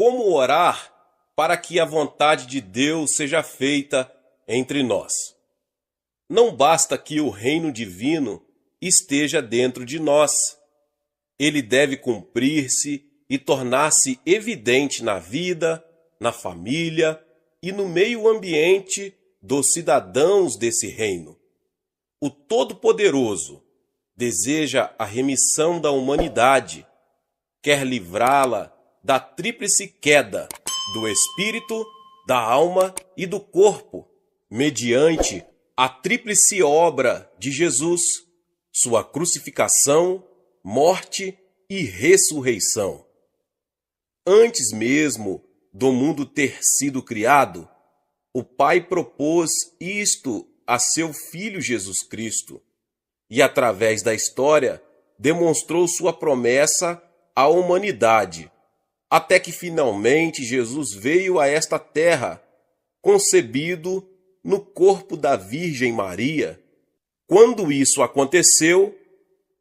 como orar para que a vontade de Deus seja feita entre nós. Não basta que o reino divino esteja dentro de nós. Ele deve cumprir-se e tornar-se evidente na vida, na família e no meio ambiente dos cidadãos desse reino. O Todo-Poderoso deseja a remissão da humanidade, quer livrá-la da tríplice queda do espírito, da alma e do corpo, mediante a tríplice obra de Jesus, sua crucificação, morte e ressurreição. Antes mesmo do mundo ter sido criado, o Pai propôs isto a seu Filho Jesus Cristo e, através da história, demonstrou sua promessa à humanidade, até que finalmente Jesus veio a esta terra, concebido no corpo da Virgem Maria. Quando isso aconteceu,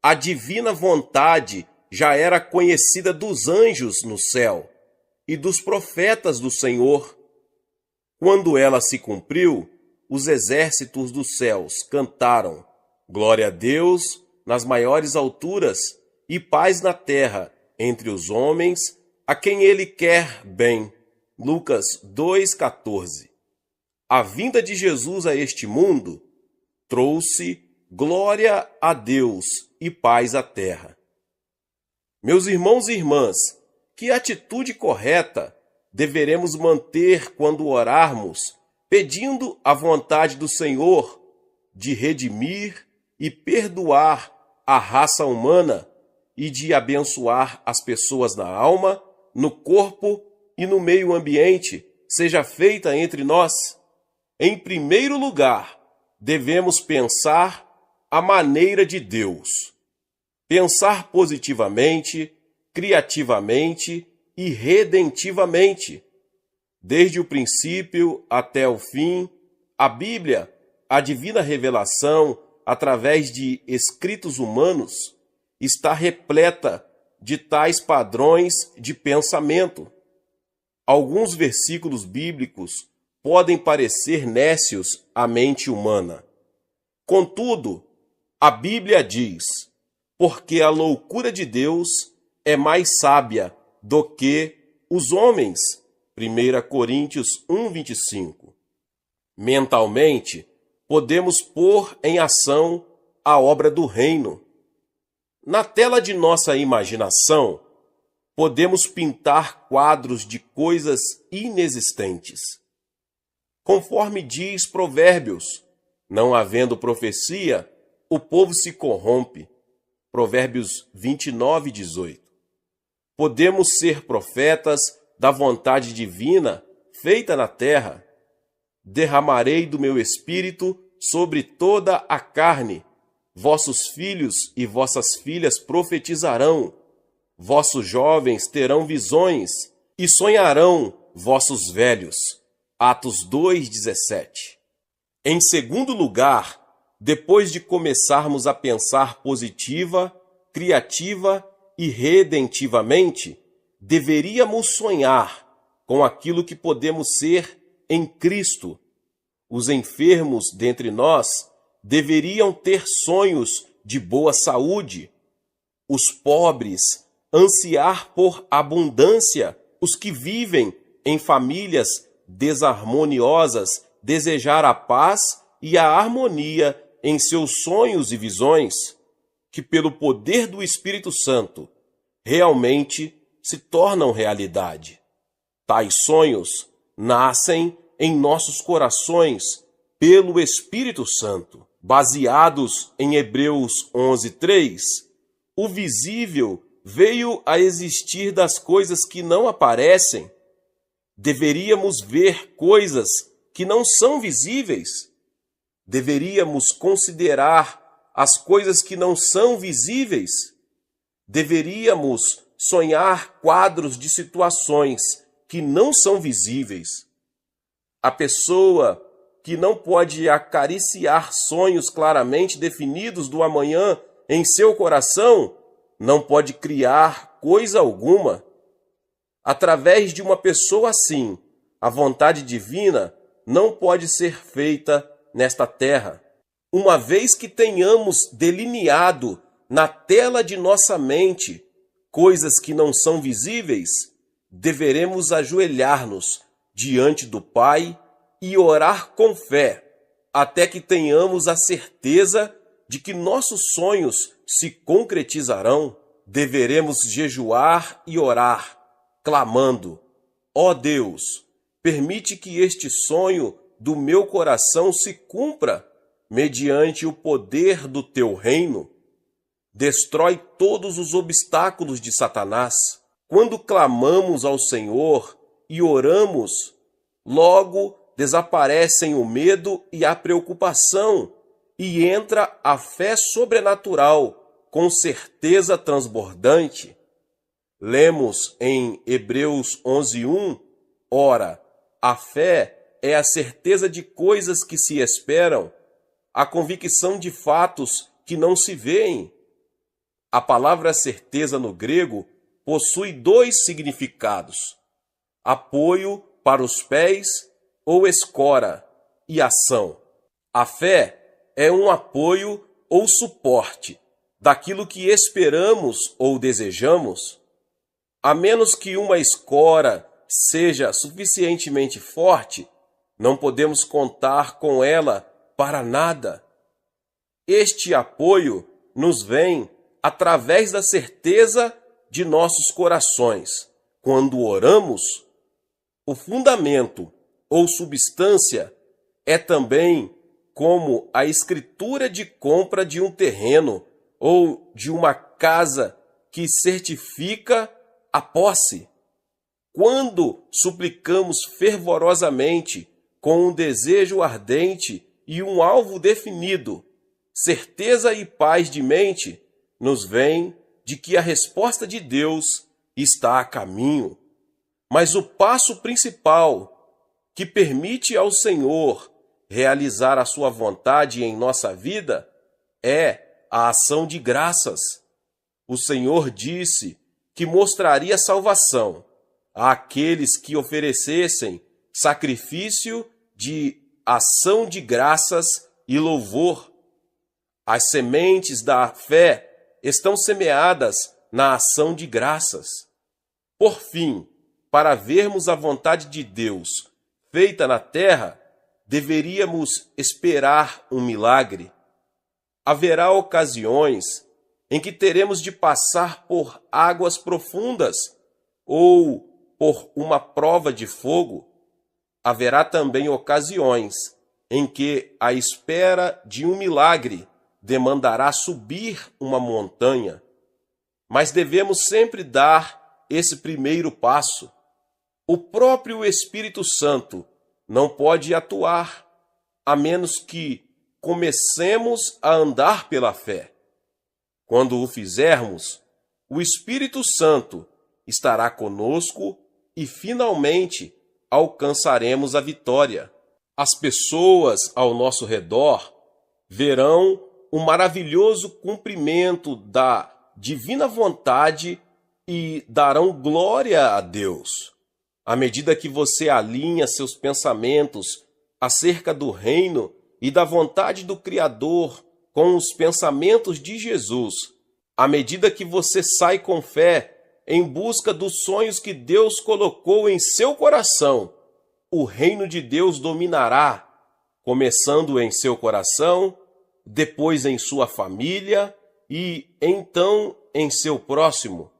a divina vontade já era conhecida dos anjos no céu e dos profetas do Senhor. Quando ela se cumpriu, os exércitos dos céus cantaram: Glória a Deus nas maiores alturas e paz na terra entre os homens a quem Ele quer bem. Lucas 2,14. A vinda de Jesus a este mundo trouxe glória a Deus e paz à terra. Meus irmãos e irmãs, que atitude correta deveremos manter quando orarmos, pedindo a vontade do Senhor de redimir e perdoar a raça humana e de abençoar as pessoas na alma, no corpo e no meio ambiente, seja feita entre nós? Em primeiro lugar, devemos pensar a maneira de Deus. Pensar positivamente, criativamente e redentivamente. Desde o princípio até o fim, a Bíblia, a divina revelação, através de escritos humanos, está repleta de tais padrões de pensamento. Alguns versículos bíblicos podem parecer nécios à mente humana. Contudo, a Bíblia diz: porque a loucura de Deus é mais sábia do que os homens. 1 Coríntios 1:25. Mentalmente, podemos pôr em ação a obra do reino. Na tela de nossa imaginação, podemos pintar quadros de coisas inexistentes. Conforme diz Provérbios, não havendo profecia, o povo se corrompe. Provérbios 29:18. Podemos ser profetas da vontade divina feita na terra. Derramarei do meu espírito sobre toda a carne. Vossos filhos e vossas filhas profetizarão. Vossos jovens terão visões e sonharão vossos velhos. Atos 2:17. Em segundo lugar, depois de começarmos a pensar positiva, criativa e redentivamente, deveríamos sonhar com aquilo que podemos ser em Cristo. Os enfermos dentre nós deveriam ter sonhos de boa saúde. Os pobres ansiar por abundância. Os que vivem em famílias desarmoniosas desejar a paz e a harmonia em seus sonhos e visões, que pelo poder do Espírito Santo realmente se tornam realidade. Tais sonhos nascem em nossos corações pelo Espírito Santo. Baseados em Hebreus 11:3, o visível veio a existir das coisas que não aparecem. Deveríamos ver coisas que não são visíveis. Deveríamos considerar as coisas que não são visíveis. Deveríamos sonhar quadros de situações que não são visíveis. A pessoa que não pode acariciar sonhos claramente definidos do amanhã em seu coração, não pode criar coisa alguma. Através de uma pessoa assim, a vontade divina não pode ser feita nesta terra. Uma vez que tenhamos delineado na tela de nossa mente coisas que não são visíveis, deveremos ajoelhar-nos diante do Pai e orar com fé, até que tenhamos a certeza de que nossos sonhos se concretizarão. Deveremos jejuar e orar, clamando: ó Deus, permite que este sonho do meu coração se cumpra mediante o poder do teu reino. Destrói todos os obstáculos de Satanás. Quando clamamos ao Senhor e oramos, logo desaparecem o medo e a preocupação e entra a fé sobrenatural com certeza transbordante. Lemos em Hebreus 11:1, ora, a fé é a certeza de coisas que se esperam, a convicção de fatos que não se veem. A palavra certeza no grego possui dois significados: apoio para os pés ou escora e ação. A fé é um apoio ou suporte daquilo que esperamos ou desejamos. A menos que uma escora seja suficientemente forte, não podemos contar com ela para nada. Este apoio nos vem através da certeza de nossos corações. Quando oramos, o fundamento ou substância é também como a escritura de compra de um terreno ou de uma casa que certifica a posse. Quando suplicamos fervorosamente, com um desejo ardente e um alvo definido, certeza e paz de mente nos vem de que a resposta de Deus está a caminho. Mas o passo principal que permite ao Senhor realizar a sua vontade em nossa vida é a ação de graças. O Senhor disse que mostraria salvação àqueles que oferecessem sacrifício de ação de graças e louvor. As sementes da fé estão semeadas na ação de graças. Por fim, para vermos a vontade de Deus feita na terra, deveríamos esperar um milagre. Haverá ocasiões em que teremos de passar por águas profundas ou por uma prova de fogo. Haverá também ocasiões em que a espera de um milagre demandará subir uma montanha. Mas devemos sempre dar esse primeiro passo. O próprio Espírito Santo não pode atuar a menos que comecemos a andar pela fé. Quando o fizermos, o Espírito Santo estará conosco e finalmente alcançaremos a vitória. As pessoas ao nosso redor verão o maravilhoso cumprimento da divina vontade e darão glória a Deus. À medida que você alinha seus pensamentos acerca do reino e da vontade do Criador com os pensamentos de Jesus, à medida que você sai com fé em busca dos sonhos que Deus colocou em seu coração, o reino de Deus dominará, começando em seu coração, depois em sua família e então em seu próximo.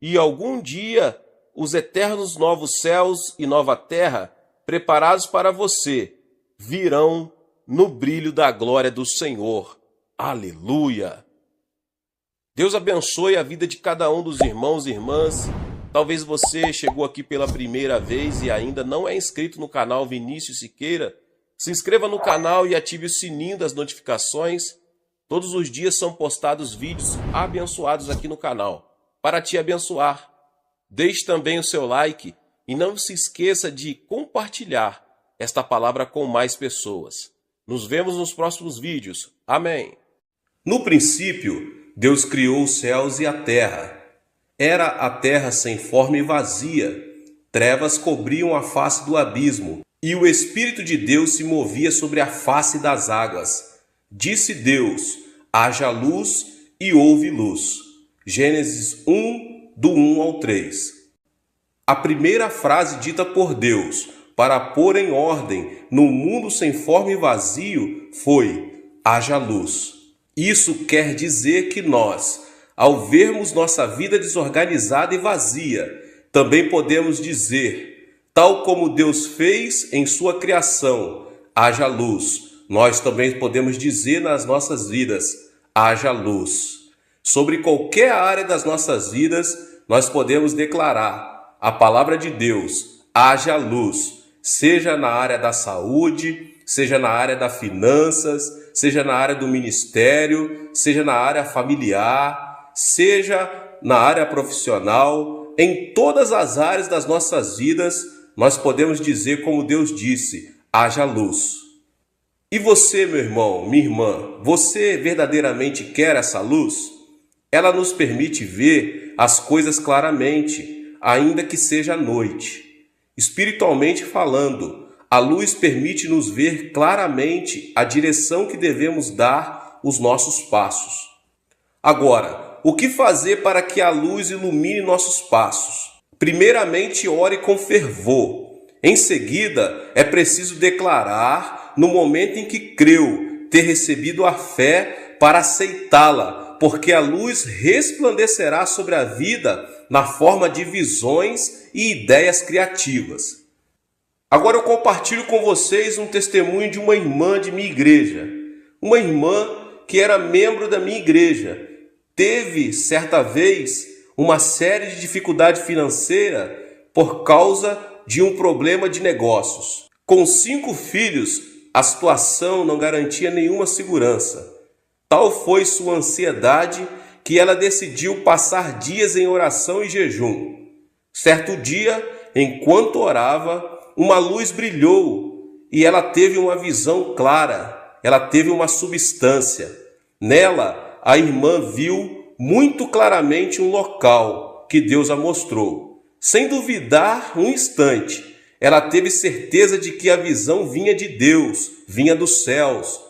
E algum dia os eternos novos céus e nova terra, preparados para você, virão no brilho da glória do Senhor. Aleluia! Deus abençoe a vida de cada um dos irmãos e irmãs. Talvez você chegou aqui pela primeira vez e ainda não é inscrito no canal Vinícius Siqueira. Se inscreva no canal e ative o sininho das notificações. Todos os dias são postados vídeos abençoados aqui no canal, para te abençoar. Deixe também o seu like e não se esqueça de compartilhar esta palavra com mais pessoas. Nos vemos nos próximos vídeos. Amém. No princípio, Deus criou os céus e a terra. Era a terra sem forma e vazia, trevas cobriam a face do abismo, e o Espírito de Deus se movia sobre a face das águas. Disse Deus: haja luz, e houve luz. Gênesis 1, do 1 ao 3. A primeira frase dita por Deus para pôr em ordem no mundo sem forma e vazio foi: haja luz. Isso quer dizer que nós, ao vermos nossa vida desorganizada e vazia, também podemos dizer, tal como Deus fez em sua criação, haja luz. Nós também podemos dizer nas nossas vidas, haja luz. Sobre qualquer área das nossas vidas, nós podemos declarar a palavra de Deus, haja luz, seja na área da saúde, seja na área das finanças, seja na área do ministério, seja na área familiar, seja na área profissional, em todas as áreas das nossas vidas, nós podemos dizer como Deus disse, haja luz. E você, meu irmão, minha irmã, você verdadeiramente quer essa luz? Ela nos permite ver as coisas claramente, ainda que seja noite. Espiritualmente falando, a luz permite-nos ver claramente a direção que devemos dar os nossos passos. Agora, o que fazer para que a luz ilumine nossos passos? Primeiramente, ore com fervor. Em seguida, é preciso declarar, no momento em que creu, ter recebido a fé para aceitá-la, porque a luz resplandecerá sobre a vida na forma de visões e ideias criativas. Agora eu compartilho com vocês um testemunho de uma irmã de minha igreja. Uma irmã que era membro da minha igreja. Teve, certa vez, uma série de dificuldade financeira por causa de um problema de negócios. Com 5 filhos, a situação não garantia nenhuma segurança. Tal foi sua ansiedade que ela decidiu passar dias em oração e jejum. Certo dia, enquanto orava, uma luz brilhou e ela teve uma visão clara, ela teve uma substância. Nela, a irmã viu muito claramente um local que Deus a mostrou. Sem duvidar um instante, ela teve certeza de que a visão vinha de Deus, vinha dos céus.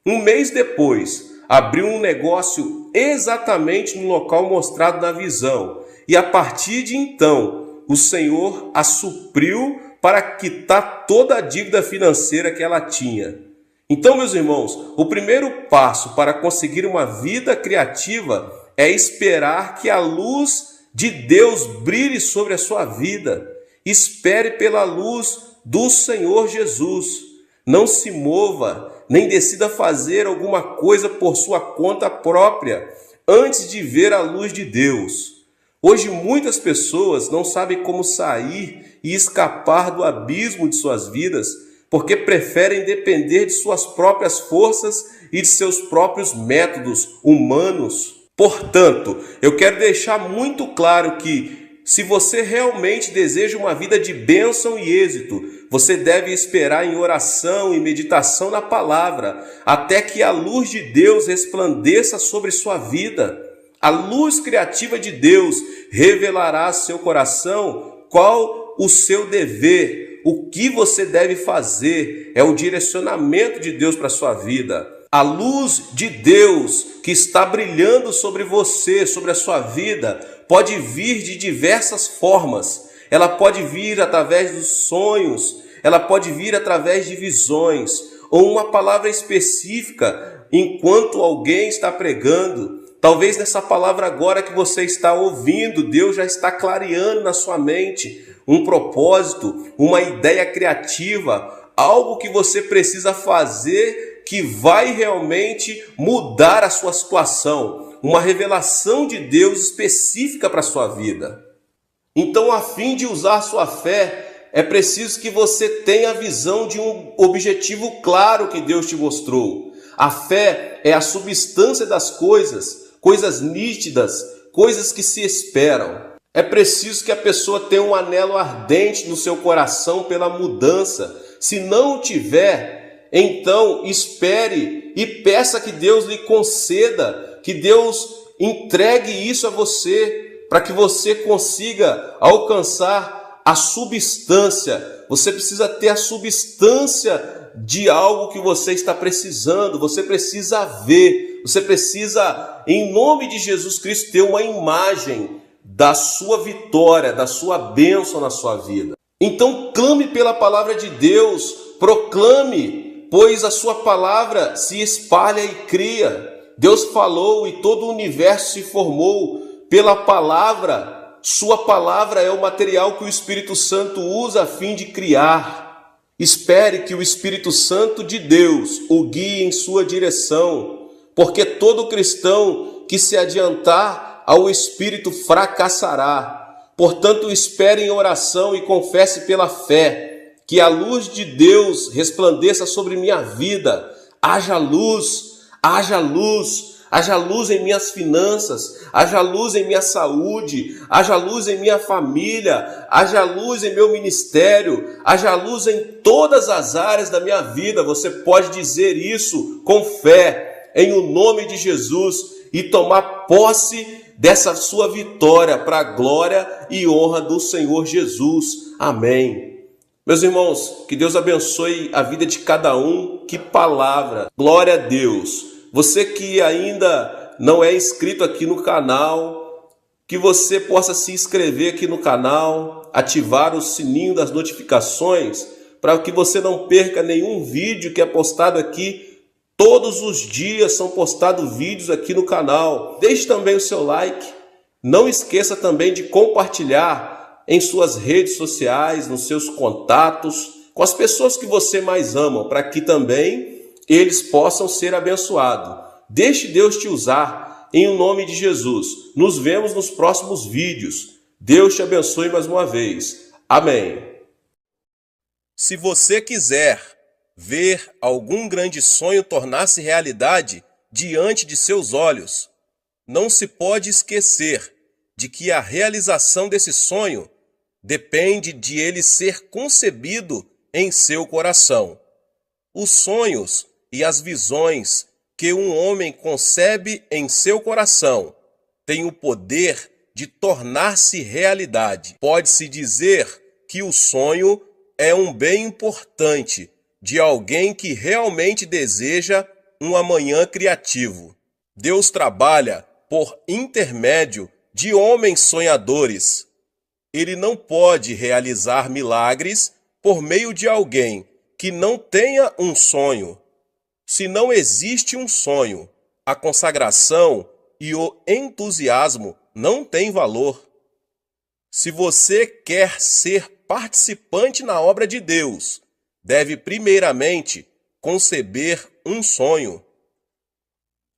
Um mês depois, abriu um negócio exatamente no local mostrado na visão. E a partir de então, o Senhor a supriu para quitar toda a dívida financeira que ela tinha. Então, meus irmãos, o primeiro passo para conseguir uma vida criativa é esperar que a luz de Deus brilhe sobre a sua vida. Espere pela luz do Senhor Jesus. Não se mova, nem decida fazer alguma coisa por sua conta própria, antes de ver a luz de Deus. Hoje muitas pessoas não sabem como sair e escapar do abismo de suas vidas, porque preferem depender de suas próprias forças e de seus próprios métodos humanos. Portanto, eu quero deixar muito claro que, se você realmente deseja uma vida de bênção e êxito, você deve esperar em oração e meditação na palavra, até que a luz de Deus resplandeça sobre sua vida. A luz criativa de Deus revelará a seu coração qual o seu dever, o que você deve fazer, é o direcionamento de Deus para a sua vida. A luz de Deus que está brilhando sobre você, sobre a sua vida, pode vir de diversas formas. Ela pode vir através dos sonhos, ela pode vir através de visões, ou uma palavra específica enquanto alguém está pregando. Talvez nessa palavra agora que você está ouvindo, Deus já está clareando na sua mente um propósito, uma ideia criativa, algo que você precisa fazer que vai realmente mudar a sua situação, uma revelação de Deus específica para a sua vida. Então, a fim de usar sua fé, é preciso que você tenha a visão de um objetivo claro que Deus te mostrou. A fé é a substância das coisas, coisas nítidas, coisas que se esperam. É preciso que a pessoa tenha um anelo ardente no seu coração pela mudança. Se não o tiver, então espere e peça que Deus lhe conceda, que Deus entregue isso a você, para que você consiga alcançar a substância. Você precisa ter a substância de algo que você está precisando. Você precisa ver. Você precisa, em nome de Jesus Cristo, ter uma imagem da sua vitória, da sua bênção na sua vida. Então clame pela palavra de Deus, proclame, pois a sua palavra se espalha e cria. Deus falou e todo o universo se formou pela palavra. Sua palavra é o material que o Espírito Santo usa a fim de criar. Espere que o Espírito Santo de Deus o guie em sua direção, porque todo cristão que se adiantar ao Espírito fracassará. Portanto, espere em oração e confesse pela fé, que a luz de Deus resplandeça sobre minha vida. Haja luz, haja luz, haja luz em minhas finanças, haja luz em minha saúde, haja luz em minha família, haja luz em meu ministério, haja luz em todas as áreas da minha vida. Você pode dizer isso com fé, em o nome de Jesus, e tomar posse dessa sua vitória para a glória e honra do Senhor Jesus. Amém. Meus irmãos, que Deus abençoe a vida de cada um. Que palavra! Glória a Deus! Você que ainda não é inscrito aqui no canal, que você possa se inscrever aqui no canal, ativar o sininho das notificações, para que você não perca nenhum vídeo que é postado aqui. Todos os dias são postados vídeos aqui no canal. Deixe também o seu like. Não esqueça também de compartilhar em suas redes sociais, nos seus contatos, com as pessoas que você mais ama, para que também eles possam ser abençoados. Deixe Deus te usar em nome de Jesus. Nos vemos nos próximos vídeos. Deus te abençoe mais uma vez. Amém. Se você quiser ver algum grande sonho tornar-se realidade diante de seus olhos, não se pode esquecer de que a realização desse sonho depende de ele ser concebido em seu coração. Os sonhos e as visões que um homem concebe em seu coração têm o poder de tornar-se realidade. Pode-se dizer que o sonho é um bem importante de alguém que realmente deseja um amanhã criativo. Deus trabalha por intermédio de homens sonhadores. Ele não pode realizar milagres por meio de alguém que não tenha um sonho. Se não existe um sonho, a consagração e o entusiasmo não têm valor. Se você quer ser participante na obra de Deus, deve primeiramente conceber um sonho.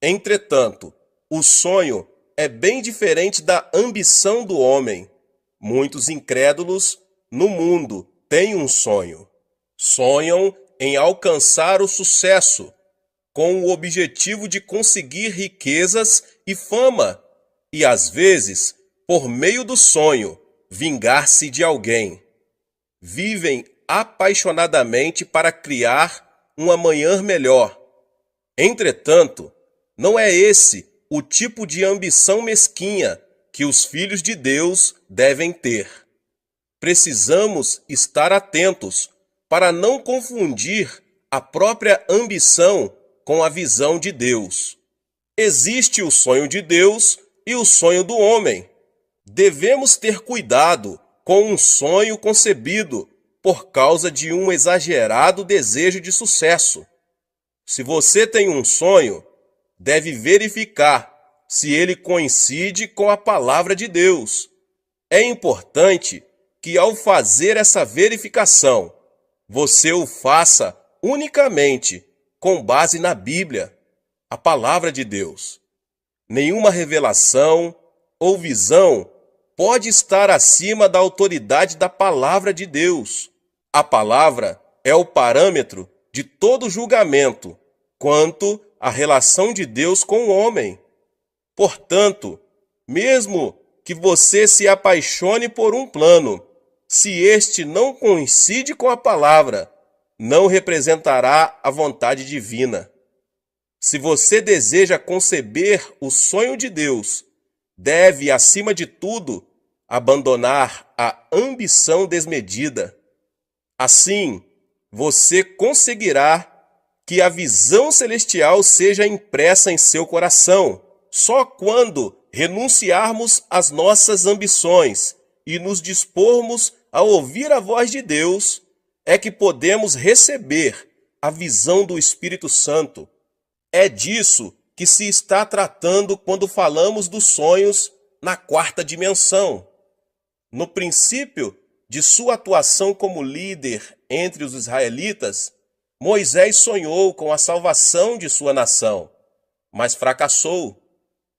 Entretanto, o sonho é bem diferente da ambição do homem. Muitos incrédulos no mundo têm um sonho. Sonham em alcançar o sucesso, com o objetivo de conseguir riquezas e fama, e às vezes, por meio do sonho, vingar-se de alguém. Vivem apaixonadamente para criar um amanhã melhor. Entretanto, não é esse o tipo de ambição mesquinha que os filhos de Deus devem ter. Precisamos estar atentos para não confundir a própria ambição com a visão de Deus. Existe o sonho de Deus e o sonho do homem. Devemos ter cuidado com um sonho concebido por causa de um exagerado desejo de sucesso. Se você tem um sonho, deve verificar se ele coincide com a palavra de Deus. É importante que, ao fazer essa verificação, você o faça unicamente com base na Bíblia, a palavra de Deus. Nenhuma revelação ou visão pode estar acima da autoridade da palavra de Deus. A palavra é o parâmetro de todo julgamento quanto à relação de Deus com o homem. Portanto, mesmo que você se apaixone por um plano, se este não coincide com a palavra, não representará a vontade divina. Se você deseja conceber o sonho de Deus, deve, acima de tudo, abandonar a ambição desmedida. Assim, você conseguirá que a visão celestial seja impressa em seu coração. Só quando renunciarmos às nossas ambições e nos dispormos a ouvir a voz de Deus, é que podemos receber a visão do Espírito Santo. É disso que se está tratando quando falamos dos sonhos na quarta dimensão. No princípio de sua atuação como líder entre os israelitas, Moisés sonhou com a salvação de sua nação, mas fracassou.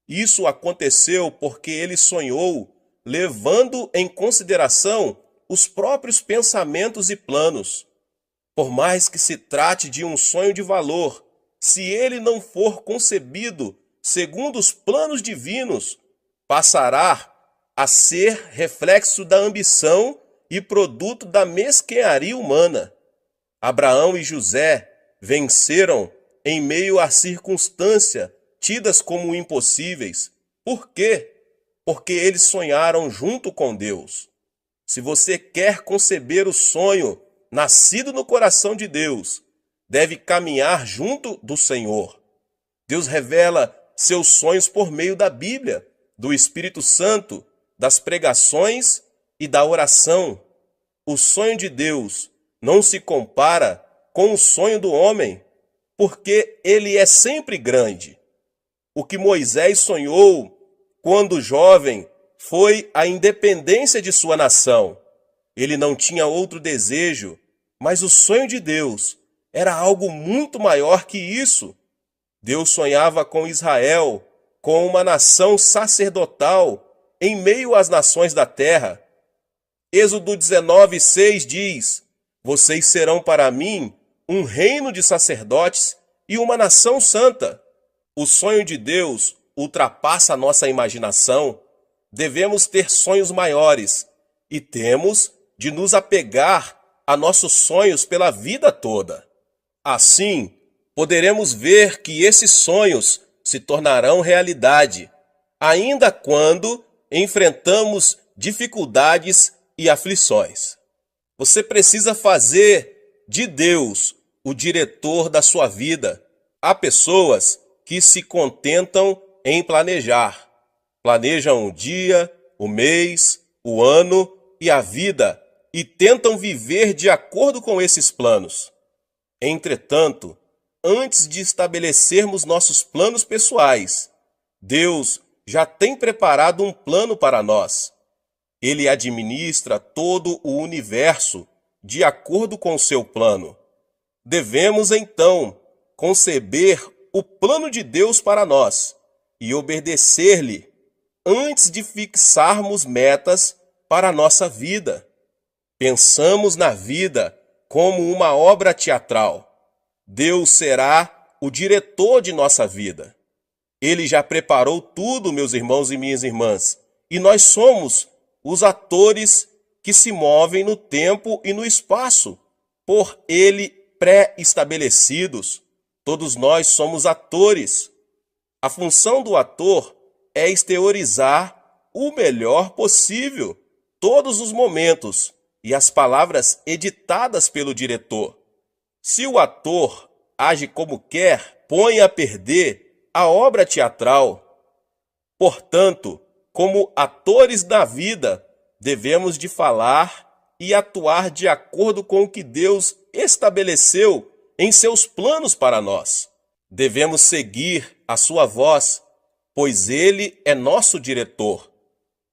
Isso aconteceu porque ele sonhou, levando em consideração os próprios pensamentos e planos. Por mais que se trate de um sonho de valor, se ele não for concebido segundo os planos divinos, passará a ser reflexo da ambição e produto da mesquinharia humana. Abraão e José venceram em meio a circunstâncias tidas como impossíveis. Por quê? Porque eles sonharam junto com Deus. Se você quer conceber o sonho nascido no coração de Deus, deve caminhar junto do Senhor. Deus revela seus sonhos por meio da Bíblia, do Espírito Santo, das pregações e da oração. O sonho de Deus não se compara com o sonho do homem, porque ele é sempre grande. O que Moisés sonhou quando jovem foi a independência de sua nação. Ele não tinha outro desejo, mas o sonho de Deus era algo muito maior que isso. Deus sonhava com Israel, com uma nação sacerdotal em meio às nações da terra. Êxodo 19:6 diz: vocês serão para mim um reino de sacerdotes e uma nação santa. O sonho de Deus ultrapassa a nossa imaginação. Devemos ter sonhos maiores e temos de nos apegar a nossos sonhos pela vida toda. Assim, poderemos ver que esses sonhos se tornarão realidade, ainda quando enfrentamos dificuldades e aflições. Você precisa fazer de Deus o diretor da sua vida. Há pessoas que se contentam em planejar. Planejam o dia, o mês, o ano e a vida e tentam viver de acordo com esses planos. Entretanto, antes de estabelecermos nossos planos pessoais, Deus já tem preparado um plano para nós. Ele administra todo o universo de acordo com o seu plano. Devemos, então, conceber o plano de Deus para nós e obedecer-lhe antes de fixarmos metas para a nossa vida. Pensamos na vida como uma obra teatral. Deus será o diretor de nossa vida. Ele já preparou tudo, meus irmãos e minhas irmãs, e nós somos os atores que se movem no tempo e no espaço, por ele pré-estabelecidos. Todos nós somos atores. A função do ator é exteriorizar o melhor possível todos os momentos e as palavras editadas pelo diretor. Se o ator age como quer, põe a perder a obra teatral. Portanto, como atores da vida, devemos de falar e atuar de acordo com o que Deus estabeleceu em seus planos para nós. Devemos seguir a sua voz, pois ele é nosso diretor.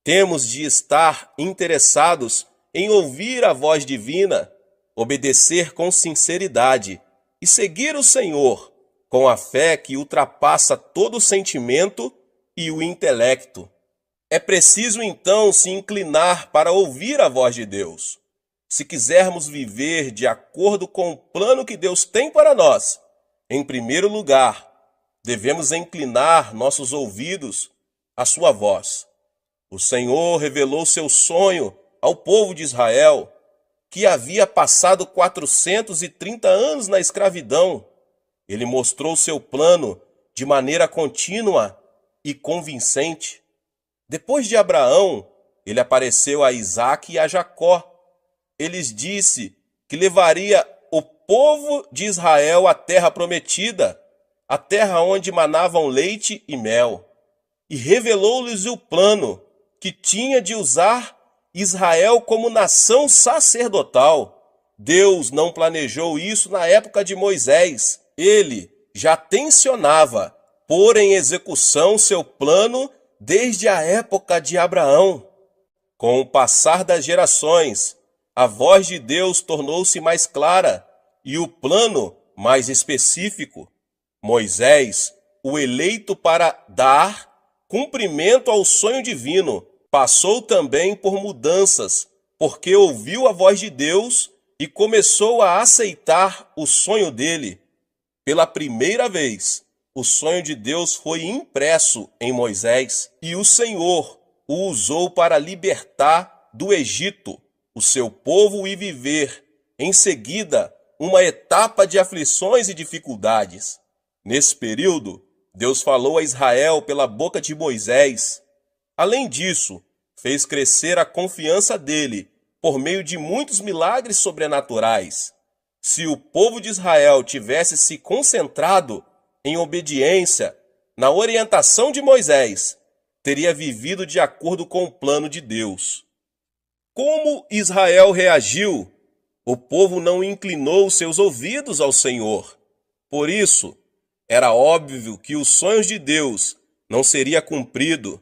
Temos de estar interessados em ouvir a voz divina, obedecer com sinceridade e seguir o Senhor com a fé que ultrapassa todo o sentimento e o intelecto. É preciso então se inclinar para ouvir a voz de Deus. Se quisermos viver de acordo com o plano que Deus tem para nós, em primeiro lugar, devemos inclinar nossos ouvidos à sua voz. O Senhor revelou seu sonho ao povo de Israel, que havia passado 430 anos na escravidão. Ele mostrou seu plano de maneira contínua e convincente. Depois de Abraão, ele apareceu a Isaque e a Jacó. Ele lhes disse que levaria o povo de Israel à terra prometida, a terra onde manavam leite e mel. E revelou-lhes o plano que tinha de usar Israel como nação sacerdotal. Deus não planejou isso na época de Moisés. Ele já tensionava pôr em execução seu plano desde a época de Abraão. Com o passar das gerações, a voz de Deus tornou-se mais clara e o plano mais específico. Moisés, o eleito para dar cumprimento ao sonho divino, passou também por mudanças, porque ouviu a voz de Deus e começou a aceitar o sonho dele. Pela primeira vez, o sonho de Deus foi impresso em Moisés e o Senhor o usou para libertar do Egito o seu povo e viver, em seguida, uma etapa de aflições e dificuldades. Nesse período, Deus falou a Israel pela boca de Moisés. Além disso, fez crescer a confiança dele por meio de muitos milagres sobrenaturais. Se o povo de Israel tivesse se concentrado em obediência na orientação de Moisés, teria vivido de acordo com o plano de Deus. Como Israel reagiu? O povo não inclinou seus ouvidos ao Senhor. Por isso, era óbvio que os sonhos de Deus não seriam cumpridos.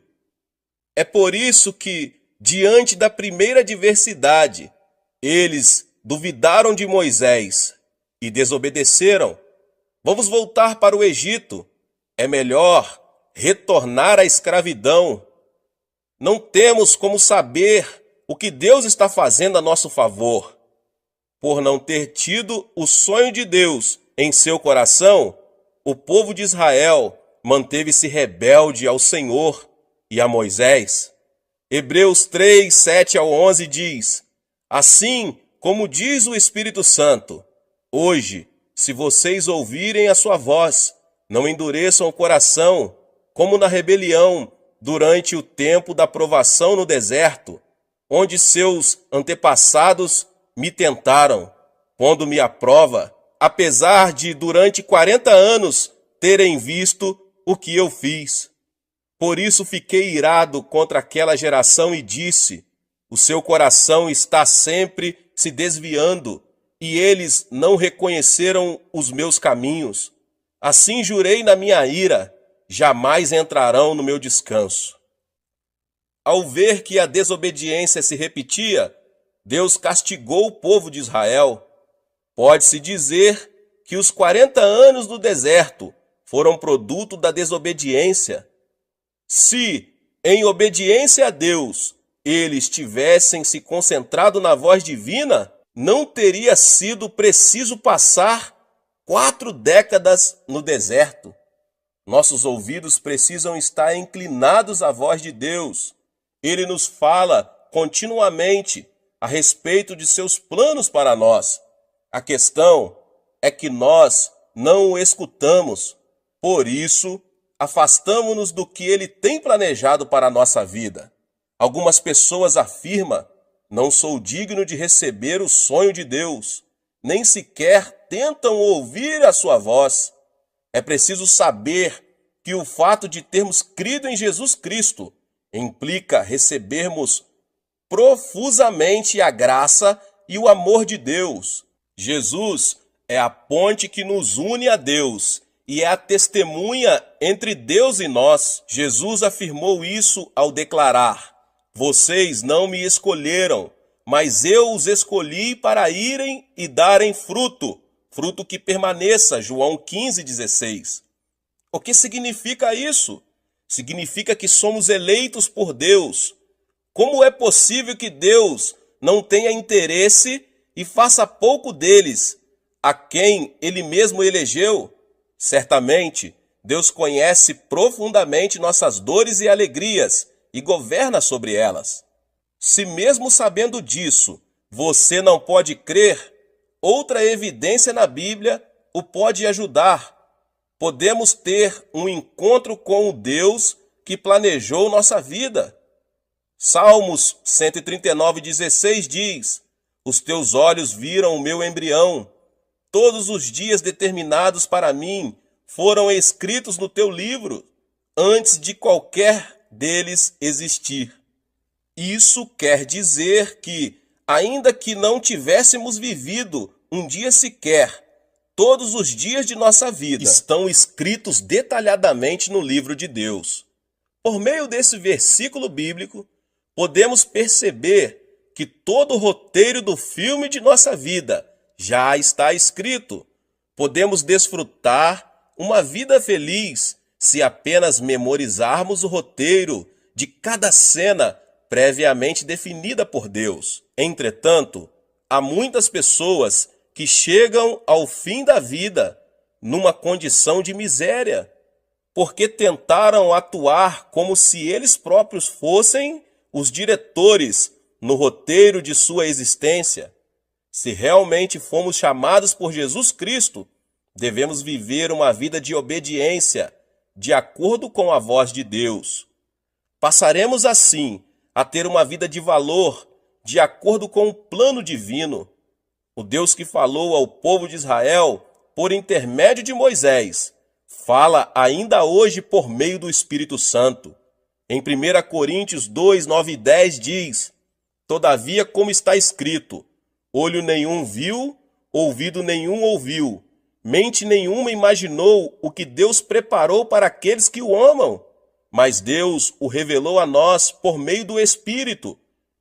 É por isso que, diante da primeira adversidade, eles duvidaram de Moisés e desobedeceram. Vamos voltar para o Egito. É melhor retornar à escravidão. Não temos como saber o que Deus está fazendo a nosso favor. Por não ter tido o sonho de Deus em seu coração, o povo de Israel manteve-se rebelde ao Senhor e a Moisés. Hebreus 3, 7 ao 11 diz: Assim como diz o Espírito Santo, hoje, se vocês ouvirem a sua voz, não endureçam o coração, como na rebelião, durante o tempo da provação no deserto, onde seus antepassados me tentaram, pondo-me à prova, apesar de durante 40 anos terem visto o que eu fiz. Por isso fiquei irado contra aquela geração e disse: o seu coração está sempre se desviando, e eles não reconheceram os meus caminhos. Assim jurei na minha ira, jamais entrarão no meu descanso. Ao ver que a desobediência se repetia, Deus castigou o povo de Israel. Pode-se dizer que os 40 anos do deserto foram produto da desobediência. Se, em obediência a Deus, eles tivessem se concentrado na voz divina, não teria sido preciso passar 4 décadas no deserto. Nossos ouvidos precisam estar inclinados à voz de Deus. Ele nos fala continuamente a respeito de seus planos para nós. A questão é que nós não o escutamos. Por isso, afastamo-nos do que ele tem planejado para a nossa vida. Algumas pessoas afirmam: não sou digno de receber o sonho de Deus. Nem sequer tentam ouvir a sua voz. É preciso saber que o fato de termos crido em Jesus Cristo implica recebermos profusamente a graça e o amor de Deus. Jesus é a ponte que nos une a Deus e é a testemunha entre Deus e nós. Jesus afirmou isso ao declarar: vocês não me escolheram, mas eu os escolhi para irem e darem fruto, fruto que permaneça. João 15,16. O que significa isso? Significa que somos eleitos por Deus. Como é possível que Deus não tenha interesse e faça pouco deles, a quem ele mesmo elegeu? Certamente, Deus conhece profundamente nossas dores e alegrias e governa sobre elas. Se mesmo sabendo disso, você não pode crer, outra evidência na Bíblia o pode ajudar. Podemos ter um encontro com o Deus que planejou nossa vida. Salmos 139:16 diz: Os teus olhos viram o meu embrião. Todos os dias determinados para mim foram escritos no teu livro, antes de qualquer deles existir. Isso quer dizer que, ainda que não tivéssemos vivido um dia sequer, todos os dias de nossa vida estão escritos detalhadamente no livro de Deus. Por meio desse versículo bíblico, podemos perceber que todo o roteiro do filme de nossa vida já está escrito. Podemos desfrutar uma vida feliz se apenas memorizarmos o roteiro de cada cena previamente definida por Deus. Entretanto, há muitas pessoas que chegam ao fim da vida numa condição de miséria, porque tentaram atuar como se eles próprios fossem os diretores no roteiro de sua existência. Se realmente fomos chamados por Jesus Cristo, devemos viver uma vida de obediência, de acordo com a voz de Deus. Passaremos assim a ter uma vida de valor, de acordo com o plano divino. O Deus que falou ao povo de Israel por intermédio de Moisés, fala ainda hoje por meio do Espírito Santo. Em 1 Coríntios 2, 9 e 10 diz: Todavia, como está escrito, olho nenhum viu, ouvido nenhum ouviu, mente nenhuma imaginou o que Deus preparou para aqueles que o amam. Mas Deus o revelou a nós por meio do Espírito.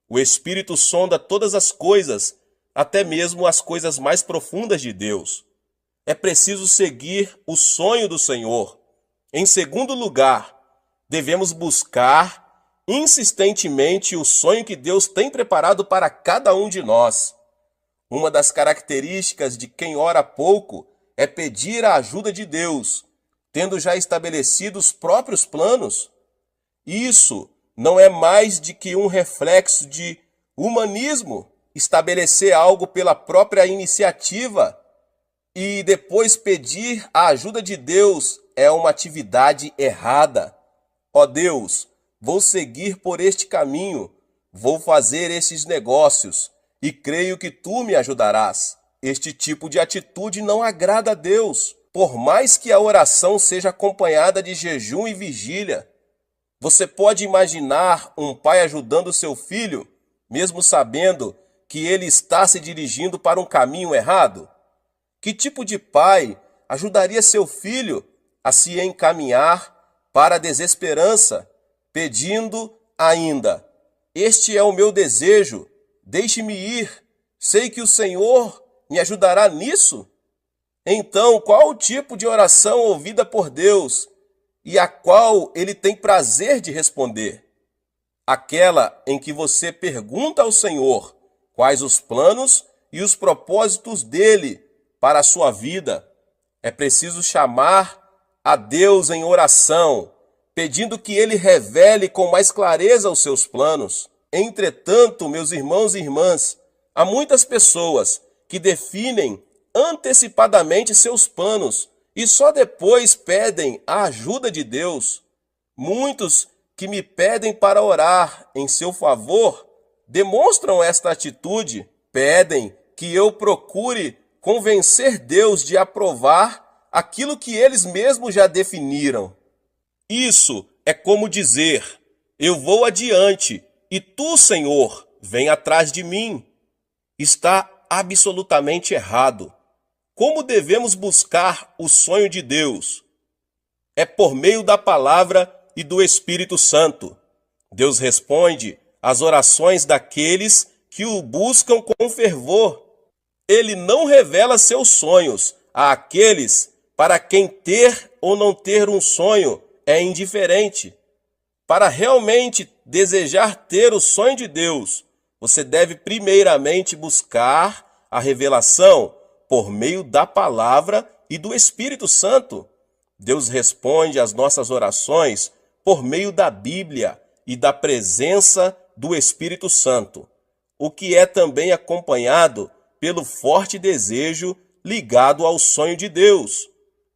O Espírito sonda todas as coisas, até mesmo as coisas mais profundas de Deus. É preciso seguir o sonho do Senhor. Em segundo lugar, devemos buscar insistentemente o sonho que Deus tem preparado para cada um de nós. Uma das características de quem ora pouco é pedir a ajuda de Deus, tendo já estabelecido os próprios planos. Isso não é mais de que um reflexo de humanismo, estabelecer algo pela própria iniciativa e depois pedir a ajuda de Deus é uma atividade errada. Ó Deus, vou seguir por este caminho, vou fazer esses negócios e creio que tu me ajudarás. Este tipo de atitude não agrada a Deus, por mais que a oração seja acompanhada de jejum e vigília. Você pode imaginar um pai ajudando seu filho, mesmo sabendo que ele está se dirigindo para um caminho errado? Que tipo de pai ajudaria seu filho a se encaminhar para a desesperança, pedindo ainda: Este é o meu desejo, deixe-me ir, sei que o Senhor me ajudará nisso? Então, qual o tipo de oração ouvida por Deus e a qual ele tem prazer de responder? Aquela em que você pergunta ao Senhor quais os planos e os propósitos dele para a sua vida. É preciso chamar a Deus em oração, pedindo que ele revele com mais clareza os seus planos. Entretanto, meus irmãos e irmãs, há muitas pessoas que definem antecipadamente seus planos e só depois pedem a ajuda de Deus. Muitos que me pedem para orar em seu favor demonstram esta atitude, pedem que eu procure convencer Deus de aprovar aquilo que eles mesmos já definiram. Isso é como dizer: eu vou adiante e tu, Senhor, vem atrás de mim. Está absolutamente errado. Como devemos buscar o sonho de Deus? É por meio da palavra e do Espírito Santo. Deus responde às orações daqueles que o buscam com fervor. Ele não revela seus sonhos àqueles para quem ter ou não ter um sonho é indiferente. Para realmente desejar ter o sonho de Deus, você deve primeiramente buscar a revelação por meio da palavra e do Espírito Santo. Deus responde às nossas orações por meio da Bíblia e da presença do Espírito Santo, o que é também acompanhado pelo forte desejo ligado ao sonho de Deus.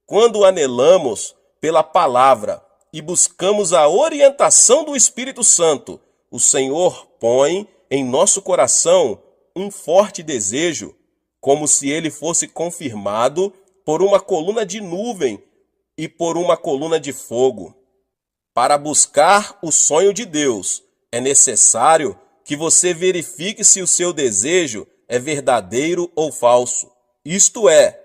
Quando anelamos pela palavra e buscamos a orientação do Espírito Santo o Senhor põe em nosso coração um forte desejo, como se ele fosse confirmado por uma coluna de nuvem e por uma coluna de fogo. Para buscar o sonho de Deus, é necessário que você verifique se o seu desejo é verdadeiro ou falso. Isto é,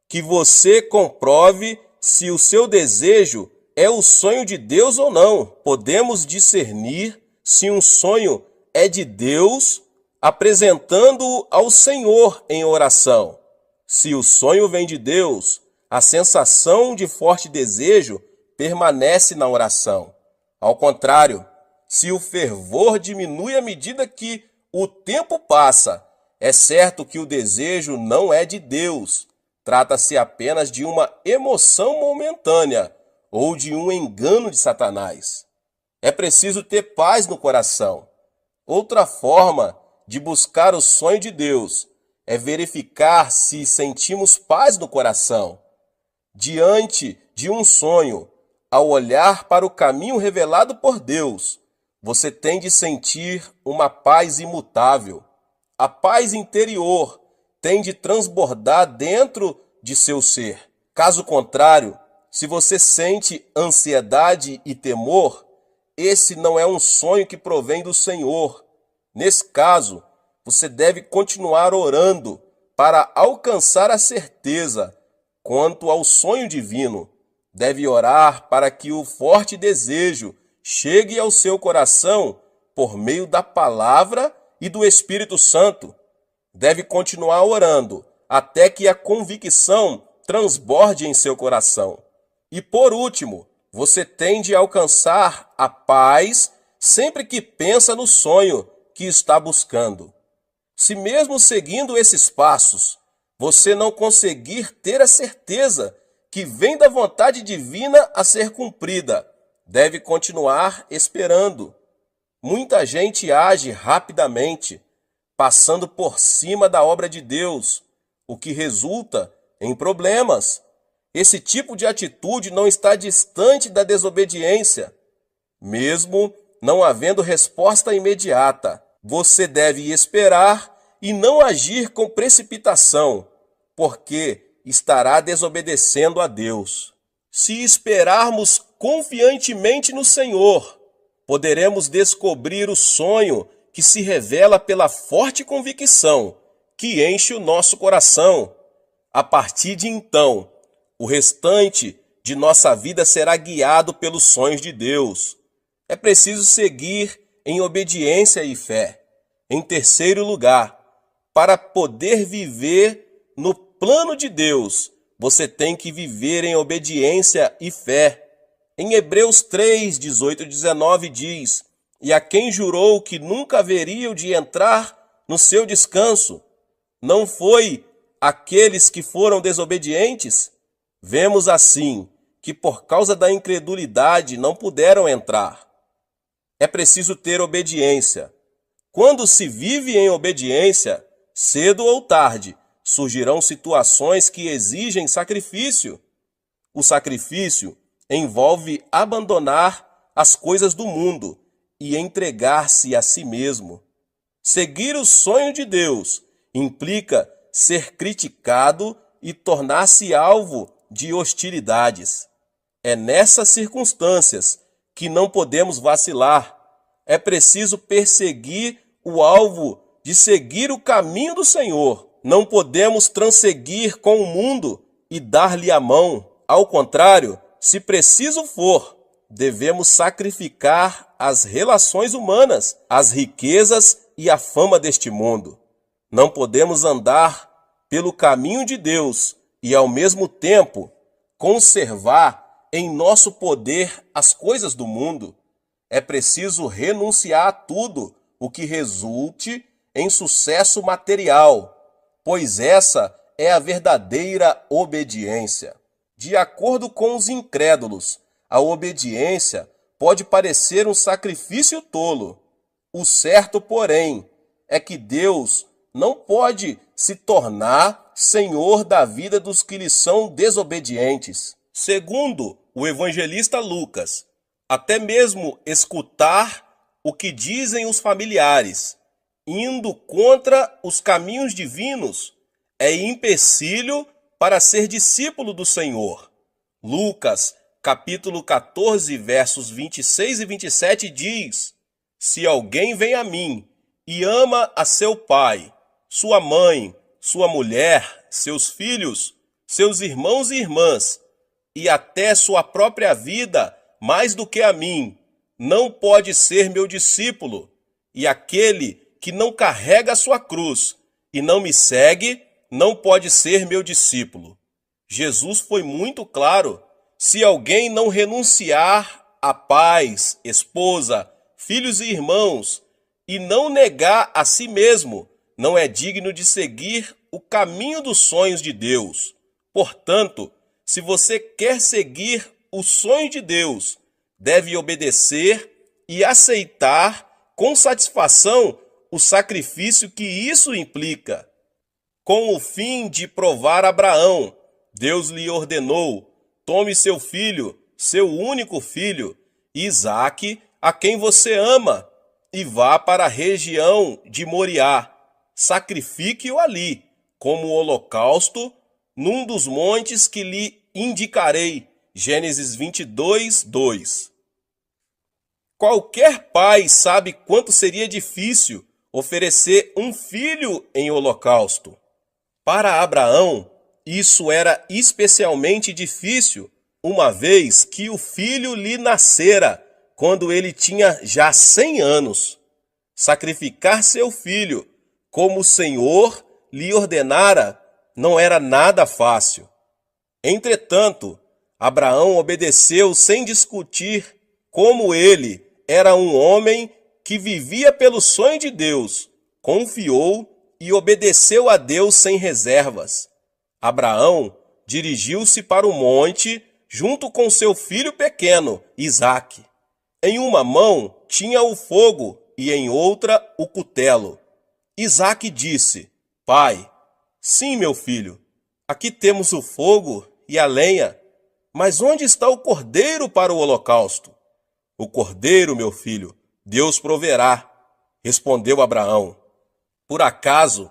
que você comprove se o seu desejo é o sonho de Deus ou não. Podemos discernir se um sonho é de Deus apresentando-o ao Senhor em oração. Se o sonho vem de Deus, a sensação de forte desejo permanece na oração. Ao contrário, se o fervor diminui à medida que o tempo passa, é certo que o desejo não é de Deus. Trata-se apenas de uma emoção momentânea ou de um engano de Satanás. É preciso ter paz no coração. Outra forma de buscar o sonho de Deus é verificar se sentimos paz no coração. Diante de um sonho, ao olhar para o caminho revelado por Deus, você tem de sentir uma paz imutável. A paz interior tem de transbordar dentro de seu ser. Caso contrário, se você sente ansiedade e temor, esse não é um sonho que provém do Senhor. Nesse caso, você deve continuar orando para alcançar a certeza quanto ao sonho divino. Deve orar para que o forte desejo chegue ao seu coração por meio da palavra e do Espírito Santo. Deve continuar orando até que a convicção transborde em seu coração. E por último, você tem de alcançar a paz sempre que pensa no sonho que está buscando. Se mesmo seguindo esses passos, você não conseguir ter a certeza que vem da vontade divina a ser cumprida, deve continuar esperando. Muita gente age rapidamente, passando por cima da obra de Deus, o que resulta em problemas. Esse tipo de atitude não está distante da desobediência. Mesmo não havendo resposta imediata, você deve esperar e não agir com precipitação, porque estará desobedecendo a Deus. Se esperarmos confiantemente no Senhor, poderemos descobrir o sonho que se revela pela forte convicção que enche o nosso coração. A partir de então, o restante de nossa vida será guiado pelos sonhos de Deus. É preciso seguir em obediência e fé. Em terceiro lugar, para poder viver no plano de Deus, você tem que viver em obediência e fé. Em Hebreus 3, 18 e 19 diz: "E a quem jurou que nunca haveriam de entrar no seu descanso, não foi aqueles que foram desobedientes?" Vemos assim que por causa da incredulidade não puderam entrar. É preciso ter obediência. Quando se vive em obediência, cedo ou tarde, surgirão situações que exigem sacrifício. O sacrifício envolve abandonar as coisas do mundo e entregar-se a si mesmo. Seguir o sonho de Deus implica ser criticado e tornar-se alvo de hostilidades. É nessas circunstâncias que não podemos vacilar. É preciso perseguir o alvo de seguir o caminho do Senhor. Não podemos transseguir com o mundo e dar-lhe a mão. Ao contrário, se preciso for, devemos sacrificar as relações humanas, as riquezas e a fama deste mundo. Não podemos andar pelo caminho de Deus e, ao mesmo tempo, conservar em nosso poder as coisas do mundo. É preciso renunciar a tudo o que resulte em sucesso material, pois essa é a verdadeira obediência. De acordo com os incrédulos, a obediência pode parecer um sacrifício tolo. O certo, porém, é que Deus não pode se tornar senhor da vida dos que lhe são desobedientes. Segundo o evangelista Lucas, até mesmo escutar o que dizem os familiares, indo contra os caminhos divinos, é empecilho para ser discípulo do Senhor. Lucas, capítulo 14, versos 26 e 27 diz: Se alguém vem a mim e ama a seu pai, sua mãe, sua mulher, seus filhos, seus irmãos e irmãs, e até sua própria vida, mais do que a mim, não pode ser meu discípulo. E aquele que não carrega a sua cruz e não me segue, não pode ser meu discípulo. Jesus foi muito claro: se alguém não renunciar a pais, esposa, filhos e irmãos, e não negar a si mesmo, não é digno de seguir o caminho dos sonhos de Deus. Portanto, se você quer seguir o sonho de Deus, deve obedecer e aceitar com satisfação o sacrifício que isso implica. Com o fim de provar a Abraão, Deus lhe ordenou: tome seu filho, seu único filho, Isaque, a quem você ama, e vá para a região de Moriá. Sacrifique-o ali, como holocausto, num dos montes que lhe indicarei. Gênesis 22, 2. Qualquer pai sabe quanto seria difícil oferecer um filho em holocausto. Para Abraão, isso era especialmente difícil, uma vez que o filho lhe nascera quando ele tinha já 100 anos. Sacrificar seu filho, como o Senhor lhe ordenara, não era nada fácil. Entretanto, Abraão obedeceu sem discutir. Como ele era um homem que vivia pelo sonho de Deus, confiou e obedeceu a Deus sem reservas. Abraão dirigiu-se para o monte junto com seu filho pequeno, Isaque. Em uma mão tinha o fogo e em outra o cutelo. Isaque disse: Pai, sim, meu filho, aqui temos o fogo e a lenha, mas onde está o cordeiro para o holocausto? O cordeiro, meu filho, Deus proverá, respondeu Abraão. Por acaso,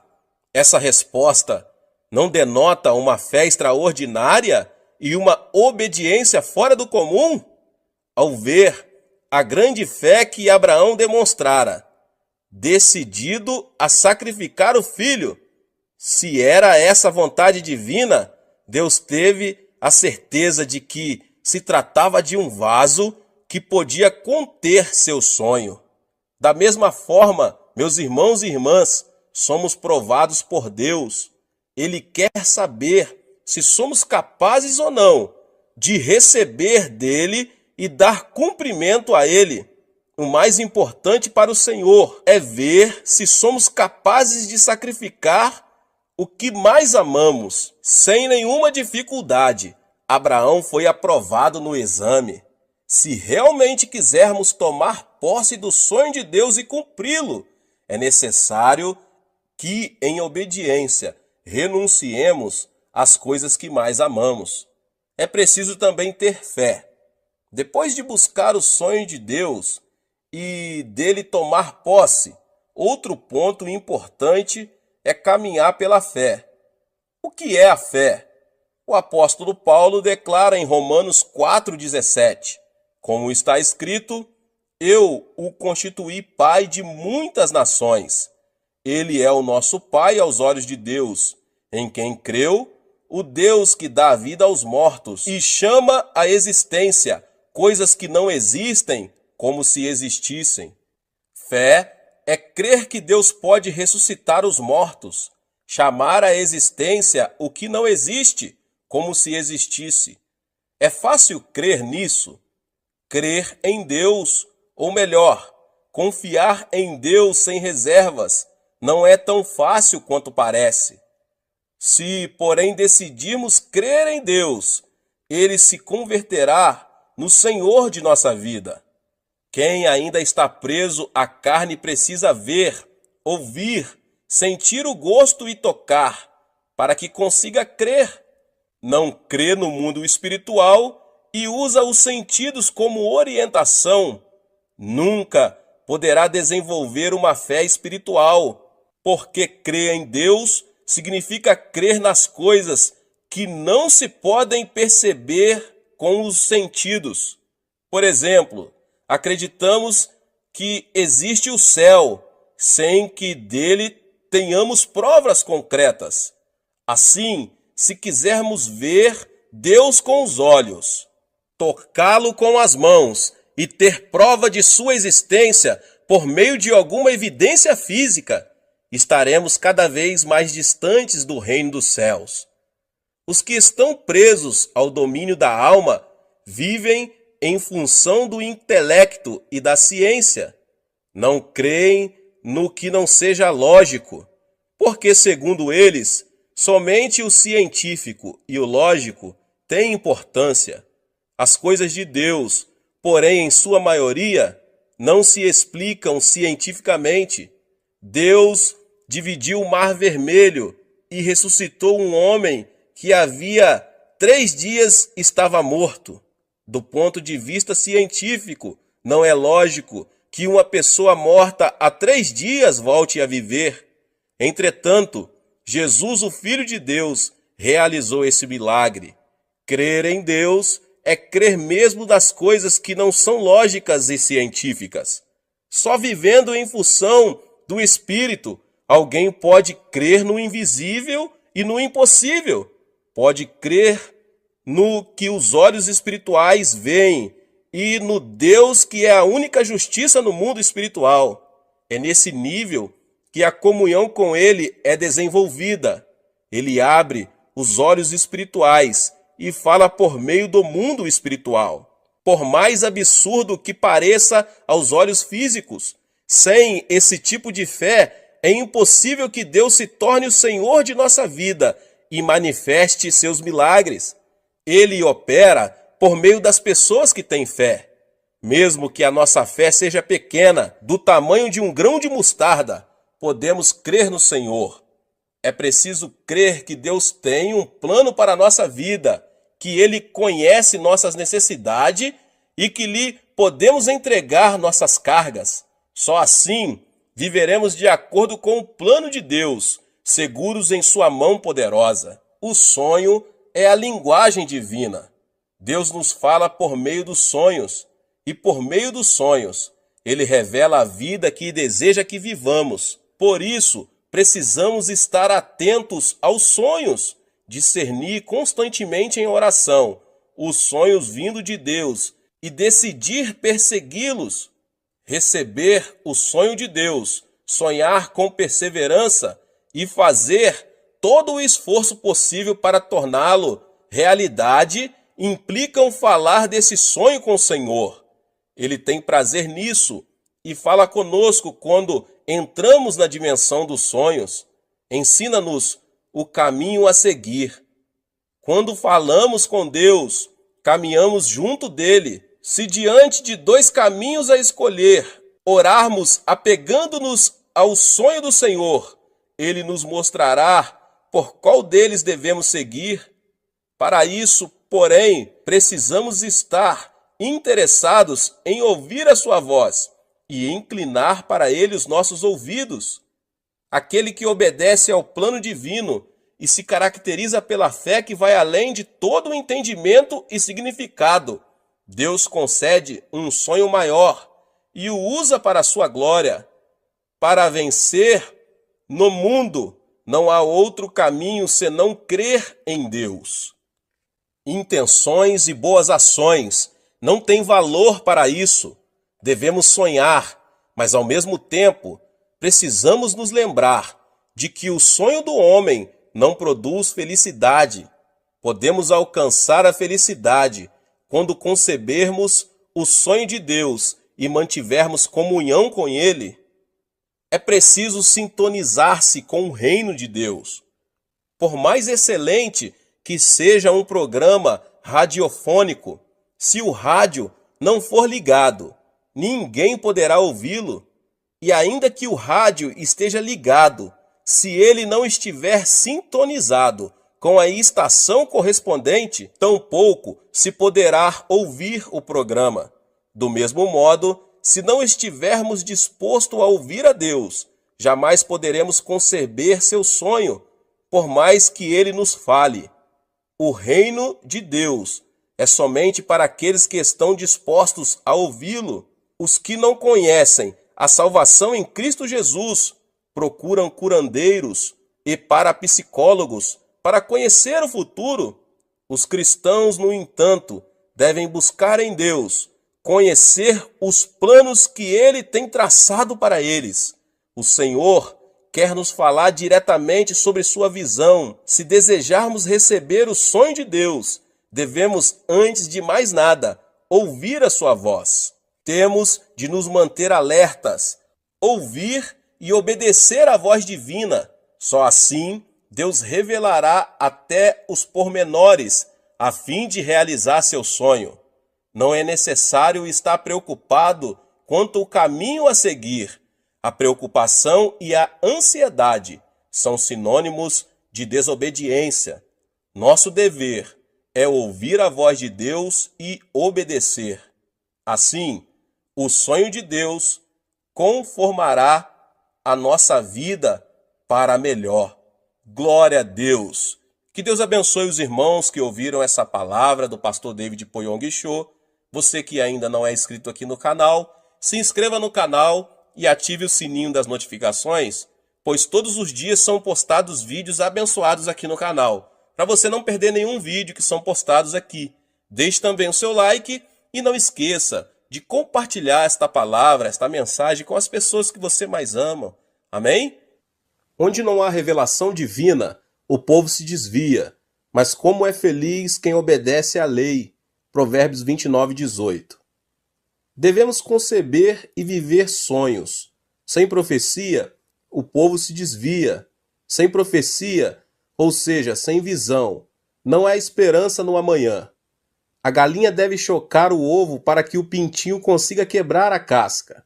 essa resposta não denota uma fé extraordinária e uma obediência fora do comum? Ao ver a grande fé que Abraão demonstrara, decidido a sacrificar o filho, se era essa vontade divina, Deus teve a certeza de que se tratava de um vaso que podia conter seu sonho. Da mesma forma, meus irmãos e irmãs, somos provados por Deus. Ele quer saber se somos capazes ou não de receber dele e dar cumprimento a ele. O mais importante para o Senhor é ver se somos capazes de sacrificar o que mais amamos. Sem nenhuma dificuldade, Abraão foi aprovado no exame. Se realmente quisermos tomar posse do sonho de Deus e cumpri-lo, é necessário que, em obediência, renunciemos às coisas que mais amamos. É preciso também ter fé. Depois de buscar o sonho de Deus e dele tomar posse, outro ponto importante é caminhar pela fé. O que é a fé? O apóstolo Paulo declara em Romanos 4,17, como está escrito: Eu o constituí pai de muitas nações. Ele é o nosso pai aos olhos de Deus, em quem creu, o Deus que dá vida aos mortos e chama à existência coisas que não existem como se existissem. Fé é crer que Deus pode ressuscitar os mortos, chamar à existência o que não existe como se existisse. É fácil crer nisso? Crer em Deus, ou melhor, confiar em Deus sem reservas, não é tão fácil quanto parece. Se, porém, decidirmos crer em Deus, Ele se converterá no Senhor de nossa vida. Quem ainda está preso à carne precisa ver, ouvir, sentir o gosto e tocar, para que consiga crer. Não crê no mundo espiritual e usa os sentidos como orientação, nunca poderá desenvolver uma fé espiritual, porque crer em Deus significa crer nas coisas que não se podem perceber com os sentidos. Por exemplo, acreditamos que existe o céu, sem que dele tenhamos provas concretas. Assim, se quisermos ver Deus com os olhos, tocá-lo com as mãos e ter prova de sua existência por meio de alguma evidência física, estaremos cada vez mais distantes do reino dos céus. Os que estão presos ao domínio da alma vivem em função do intelecto e da ciência. Não creem no que não seja lógico, porque, segundo eles, somente o científico e o lógico têm importância. As coisas de Deus, porém, em sua maioria, não se explicam cientificamente. Deus dividiu o Mar Vermelho e ressuscitou um homem que havia 3 dias estava morto. Do ponto de vista científico, não é lógico que uma pessoa morta há 3 dias volte a viver. Entretanto, Jesus, o Filho de Deus, realizou esse milagre. Crer em Deus é crer mesmo nas coisas que não são lógicas e científicas. Só vivendo em função do Espírito, alguém pode crer no invisível e no impossível. Pode crer no que os olhos espirituais veem e no Deus que é a única justiça no mundo espiritual. É nesse nível que a comunhão com Ele é desenvolvida. Ele abre os olhos espirituais e fala por meio do mundo espiritual. Por mais absurdo que pareça aos olhos físicos, sem esse tipo de fé, é impossível que Deus se torne o Senhor de nossa vida e manifeste seus milagres. Ele opera por meio das pessoas que têm fé. Mesmo que a nossa fé seja pequena, do tamanho de um grão de mostarda, podemos crer no Senhor. É preciso crer que Deus tem um plano para a nossa vida, que Ele conhece nossas necessidades e que lhe podemos entregar nossas cargas. Só assim viveremos de acordo com o plano de Deus, seguros em sua mão poderosa. O sonho é a linguagem divina. Deus nos fala por meio dos sonhos, e por meio dos sonhos, Ele revela a vida que deseja que vivamos. Por isso, precisamos estar atentos aos sonhos, discernir constantemente em oração os sonhos vindo de Deus e decidir persegui-los. Receber o sonho de Deus, sonhar com perseverança e fazer todo o esforço possível para torná-lo realidade implicam falar desse sonho com o Senhor. Ele tem prazer nisso e fala conosco quando entramos na dimensão dos sonhos. Ensina-nos o caminho a seguir. Quando falamos com Deus, caminhamos junto dele. Se diante de 2 caminhos a escolher, orarmos apegando-nos ao sonho do Senhor, Ele nos mostrará por qual deles devemos seguir. Para isso, porém, precisamos estar interessados em ouvir a sua voz e inclinar para Ele os nossos ouvidos. Aquele que obedece ao plano divino e se caracteriza pela fé que vai além de todo o entendimento e significado. Deus concede um sonho maior e o usa para a sua glória. Para vencer no mundo, não há outro caminho senão crer em Deus. Intenções e boas ações não têm valor para isso. Devemos sonhar, mas ao mesmo tempo precisamos nos lembrar de que o sonho do homem não produz felicidade. Podemos alcançar a felicidade quando concebermos o sonho de Deus e mantivermos comunhão com Ele. É preciso sintonizar-se com o reino de Deus. Por mais excelente que seja um programa radiofônico, se o rádio não for ligado, ninguém poderá ouvi-lo. E ainda que o rádio esteja ligado, se ele não estiver sintonizado com a estação correspondente, tampouco se poderá ouvir o programa. Do mesmo modo, se não estivermos dispostos a ouvir a Deus, jamais poderemos conceber seu sonho, por mais que ele nos fale. O reino de Deus é somente para aqueles que estão dispostos a ouvi-lo. Os que não conhecem a salvação em Cristo Jesus procuram curandeiros e parapsicólogos para conhecer o futuro. Os cristãos, no entanto, devem buscar em Deus conhecer os planos que Ele tem traçado para eles. O Senhor quer nos falar diretamente sobre sua visão. Se desejarmos receber o sonho de Deus, devemos, antes de mais nada, ouvir a sua voz. Temos de nos manter alertas, ouvir e obedecer à voz divina. Só assim Deus revelará até os pormenores a fim de realizar seu sonho. Não é necessário estar preocupado quanto ao caminho a seguir. A preocupação e a ansiedade são sinônimos de desobediência. Nosso dever é ouvir a voz de Deus e obedecer. Assim, o sonho de Deus conformará a nossa vida para melhor. Glória a Deus! Que Deus abençoe os irmãos que ouviram essa palavra do pastor David Poyong Cho. Você que ainda não é inscrito aqui no canal, se inscreva no canal e ative o sininho das notificações, pois todos os dias são postados vídeos abençoados aqui no canal, para você não perder nenhum vídeo que são postados aqui. Deixe também o seu like e não esqueça de compartilhar esta palavra, esta mensagem com as pessoas que você mais ama. Amém? Onde não há revelação divina, o povo se desvia, mas como é feliz quem obedece à lei. Provérbios 29:18. Devemos conceber e viver sonhos. Sem profecia, o povo se desvia. Sem profecia, ou seja, sem visão, não há esperança no amanhã. A galinha deve chocar o ovo para que o pintinho consiga quebrar a casca.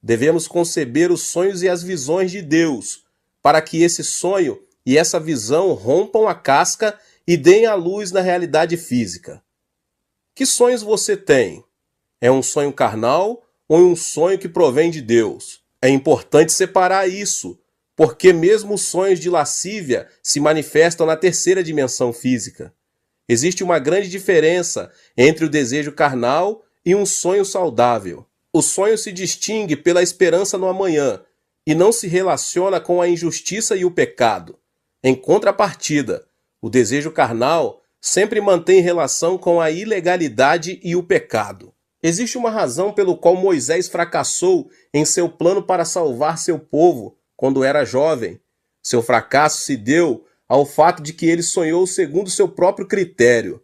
Devemos conceber os sonhos e as visões de Deus, para que esse sonho e essa visão rompam a casca e deem a luz na realidade física. Que sonhos você tem? É um sonho carnal ou um sonho que provém de Deus? É importante separar isso, porque mesmo os sonhos de lascívia se manifestam na terceira dimensão física. Existe uma grande diferença entre o desejo carnal e um sonho saudável. O sonho se distingue pela esperança no amanhã e não se relaciona com a injustiça e o pecado. Em contrapartida, o desejo carnal sempre mantém relação com a ilegalidade e o pecado. Existe uma razão pelo qual Moisés fracassou em seu plano para salvar seu povo quando era jovem. Seu fracasso se deu ao fato de que ele sonhou segundo seu próprio critério.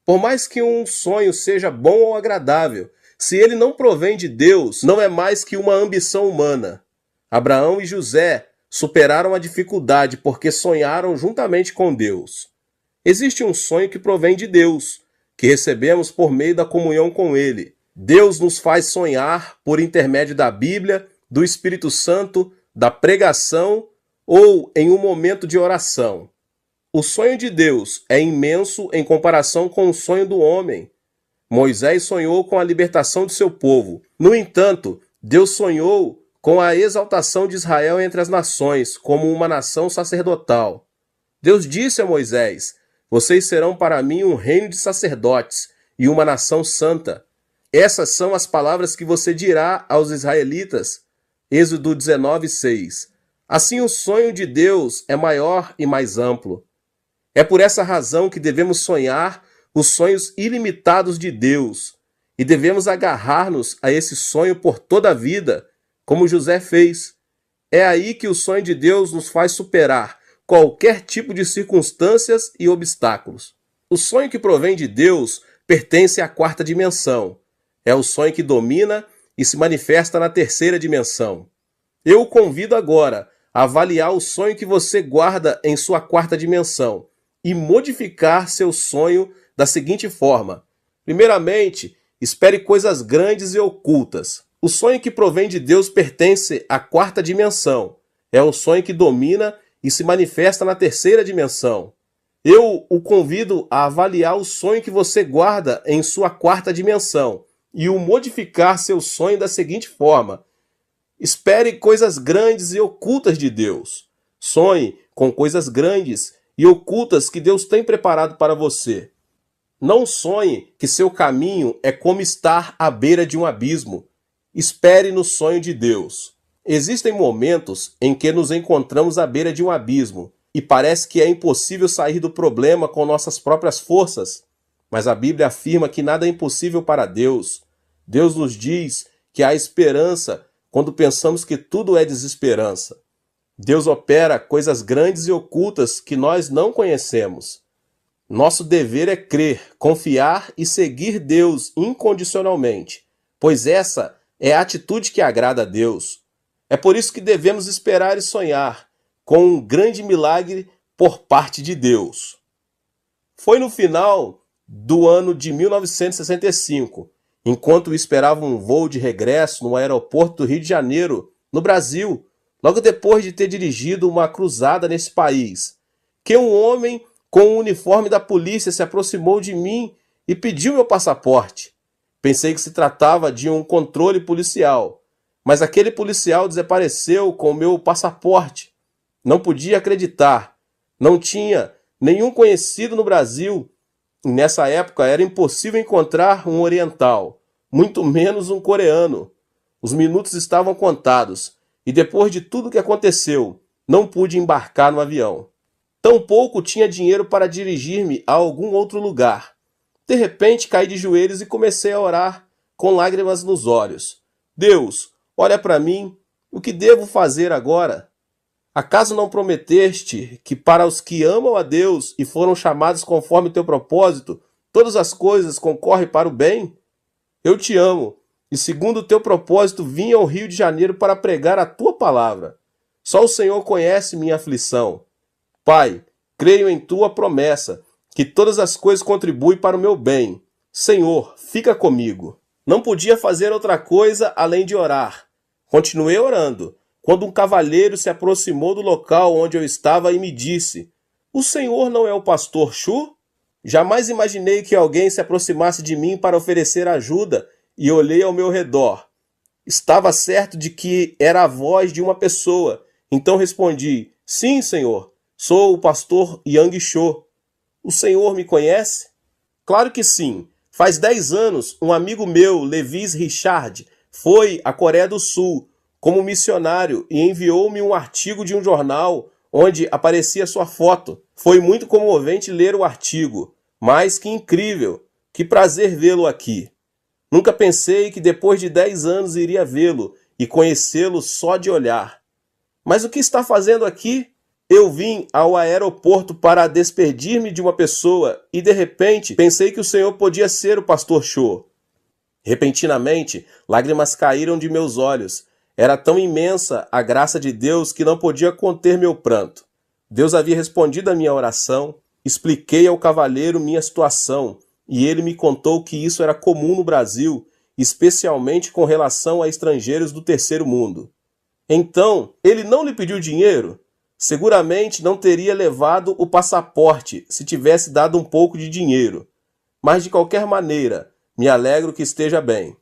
Por mais que um sonho seja bom ou agradável, se ele não provém de Deus, não é mais que uma ambição humana. Abraão e José superaram a dificuldade porque sonharam juntamente com Deus. Existe um sonho que provém de Deus, que recebemos por meio da comunhão com Ele. Deus nos faz sonhar por intermédio da Bíblia, do Espírito Santo, da pregação ou em um momento de oração. O sonho de Deus é imenso em comparação com o sonho do homem. Moisés sonhou com a libertação de seu povo. No entanto, Deus sonhou com a exaltação de Israel entre as nações, como uma nação sacerdotal. Deus disse a Moisés: "Vocês serão para mim um reino de sacerdotes e uma nação santa." Essas são as palavras que você dirá aos israelitas. Êxodo 19:6. Assim, o sonho de Deus é maior e mais amplo. É por essa razão que devemos sonhar os sonhos ilimitados de Deus e devemos agarrar-nos a esse sonho por toda a vida, como José fez. É aí que o sonho de Deus nos faz superar qualquer tipo de circunstâncias e obstáculos. O sonho que provém de Deus pertence à quarta dimensão. É o sonho que domina e se manifesta na terceira dimensão. Eu o convido agora a avaliar o sonho que você guarda em sua quarta dimensão e modificar seu sonho da seguinte forma. Primeiramente, espere coisas grandes e ocultas. O sonho que provém de Deus pertence à quarta dimensão. É o sonho que domina e se manifesta na terceira dimensão. Eu o convido a avaliar o sonho que você guarda em sua quarta dimensão e o modificar seu sonho da seguinte forma: espere coisas grandes e ocultas de Deus. Sonhe com coisas grandes e ocultas que Deus tem preparado para você. Não sonhe que seu caminho é como estar à beira de um abismo. Espere no sonho de Deus. Existem momentos em que nos encontramos à beira de um abismo e parece que é impossível sair do problema com nossas próprias forças. Mas a Bíblia afirma que nada é impossível para Deus. Deus nos diz que há esperança quando pensamos que tudo é desesperança. Deus opera coisas grandes e ocultas que nós não conhecemos. Nosso dever é crer, confiar e seguir Deus incondicionalmente, pois essa é a atitude que agrada a Deus. É por isso que devemos esperar e sonhar com um grande milagre por parte de Deus. Foi no final do ano de 1965, enquanto esperava um voo de regresso no aeroporto do Rio de Janeiro, no Brasil, logo depois de ter dirigido uma cruzada nesse país, que um homem com o uniforme da polícia se aproximou de mim e pediu meu passaporte. Pensei que se tratava de um controle policial, mas aquele policial desapareceu com o meu passaporte. Não podia acreditar. Não tinha nenhum conhecido no Brasil. E nessa época era impossível encontrar um oriental, muito menos um coreano. Os minutos estavam contados e depois de tudo que aconteceu, não pude embarcar no avião. Tampouco tinha dinheiro para dirigir-me a algum outro lugar. De repente caí de joelhos e comecei a orar com lágrimas nos olhos. Deus, olha para mim, o que devo fazer agora? Acaso não prometeste que para os que amam a Deus e foram chamados conforme teu propósito, todas as coisas concorrem para o bem? Eu te amo e segundo o teu propósito vim ao Rio de Janeiro para pregar a tua palavra. Só o Senhor conhece minha aflição. Pai, creio em tua promessa, que todas as coisas contribuem para o meu bem. Senhor, fica comigo. Não podia fazer outra coisa além de orar. Continuei orando, quando um cavalheiro se aproximou do local onde eu estava e me disse: o senhor não é o pastor Chu? Jamais imaginei que alguém se aproximasse de mim para oferecer ajuda e olhei ao meu redor. Estava certo de que era a voz de uma pessoa, então respondi: sim, senhor. Sou o pastor Yang Cho. O senhor me conhece? Claro que sim. Faz 10 anos, um amigo meu, Levis Richard, foi à Coreia do Sul como missionário e enviou-me um artigo de um jornal onde aparecia sua foto. Foi muito comovente ler o artigo. Mas que incrível! Que prazer vê-lo aqui. Nunca pensei que depois de 10 anos iria vê-lo e conhecê-lo só de olhar. Mas o que está fazendo aqui? Eu vim ao aeroporto para despedir-me de uma pessoa e, de repente, pensei que o senhor podia ser o pastor Cho. Repentinamente, lágrimas caíram de meus olhos. Era tão imensa a graça de Deus que não podia conter meu pranto. Deus havia respondido à minha oração, expliquei ao cavalheiro minha situação e ele me contou que isso era comum no Brasil, especialmente com relação a estrangeiros do terceiro mundo. Então, ele não lhe pediu dinheiro? Seguramente não teria levado o passaporte se tivesse dado um pouco de dinheiro. Mas de qualquer maneira, me alegro que esteja bem.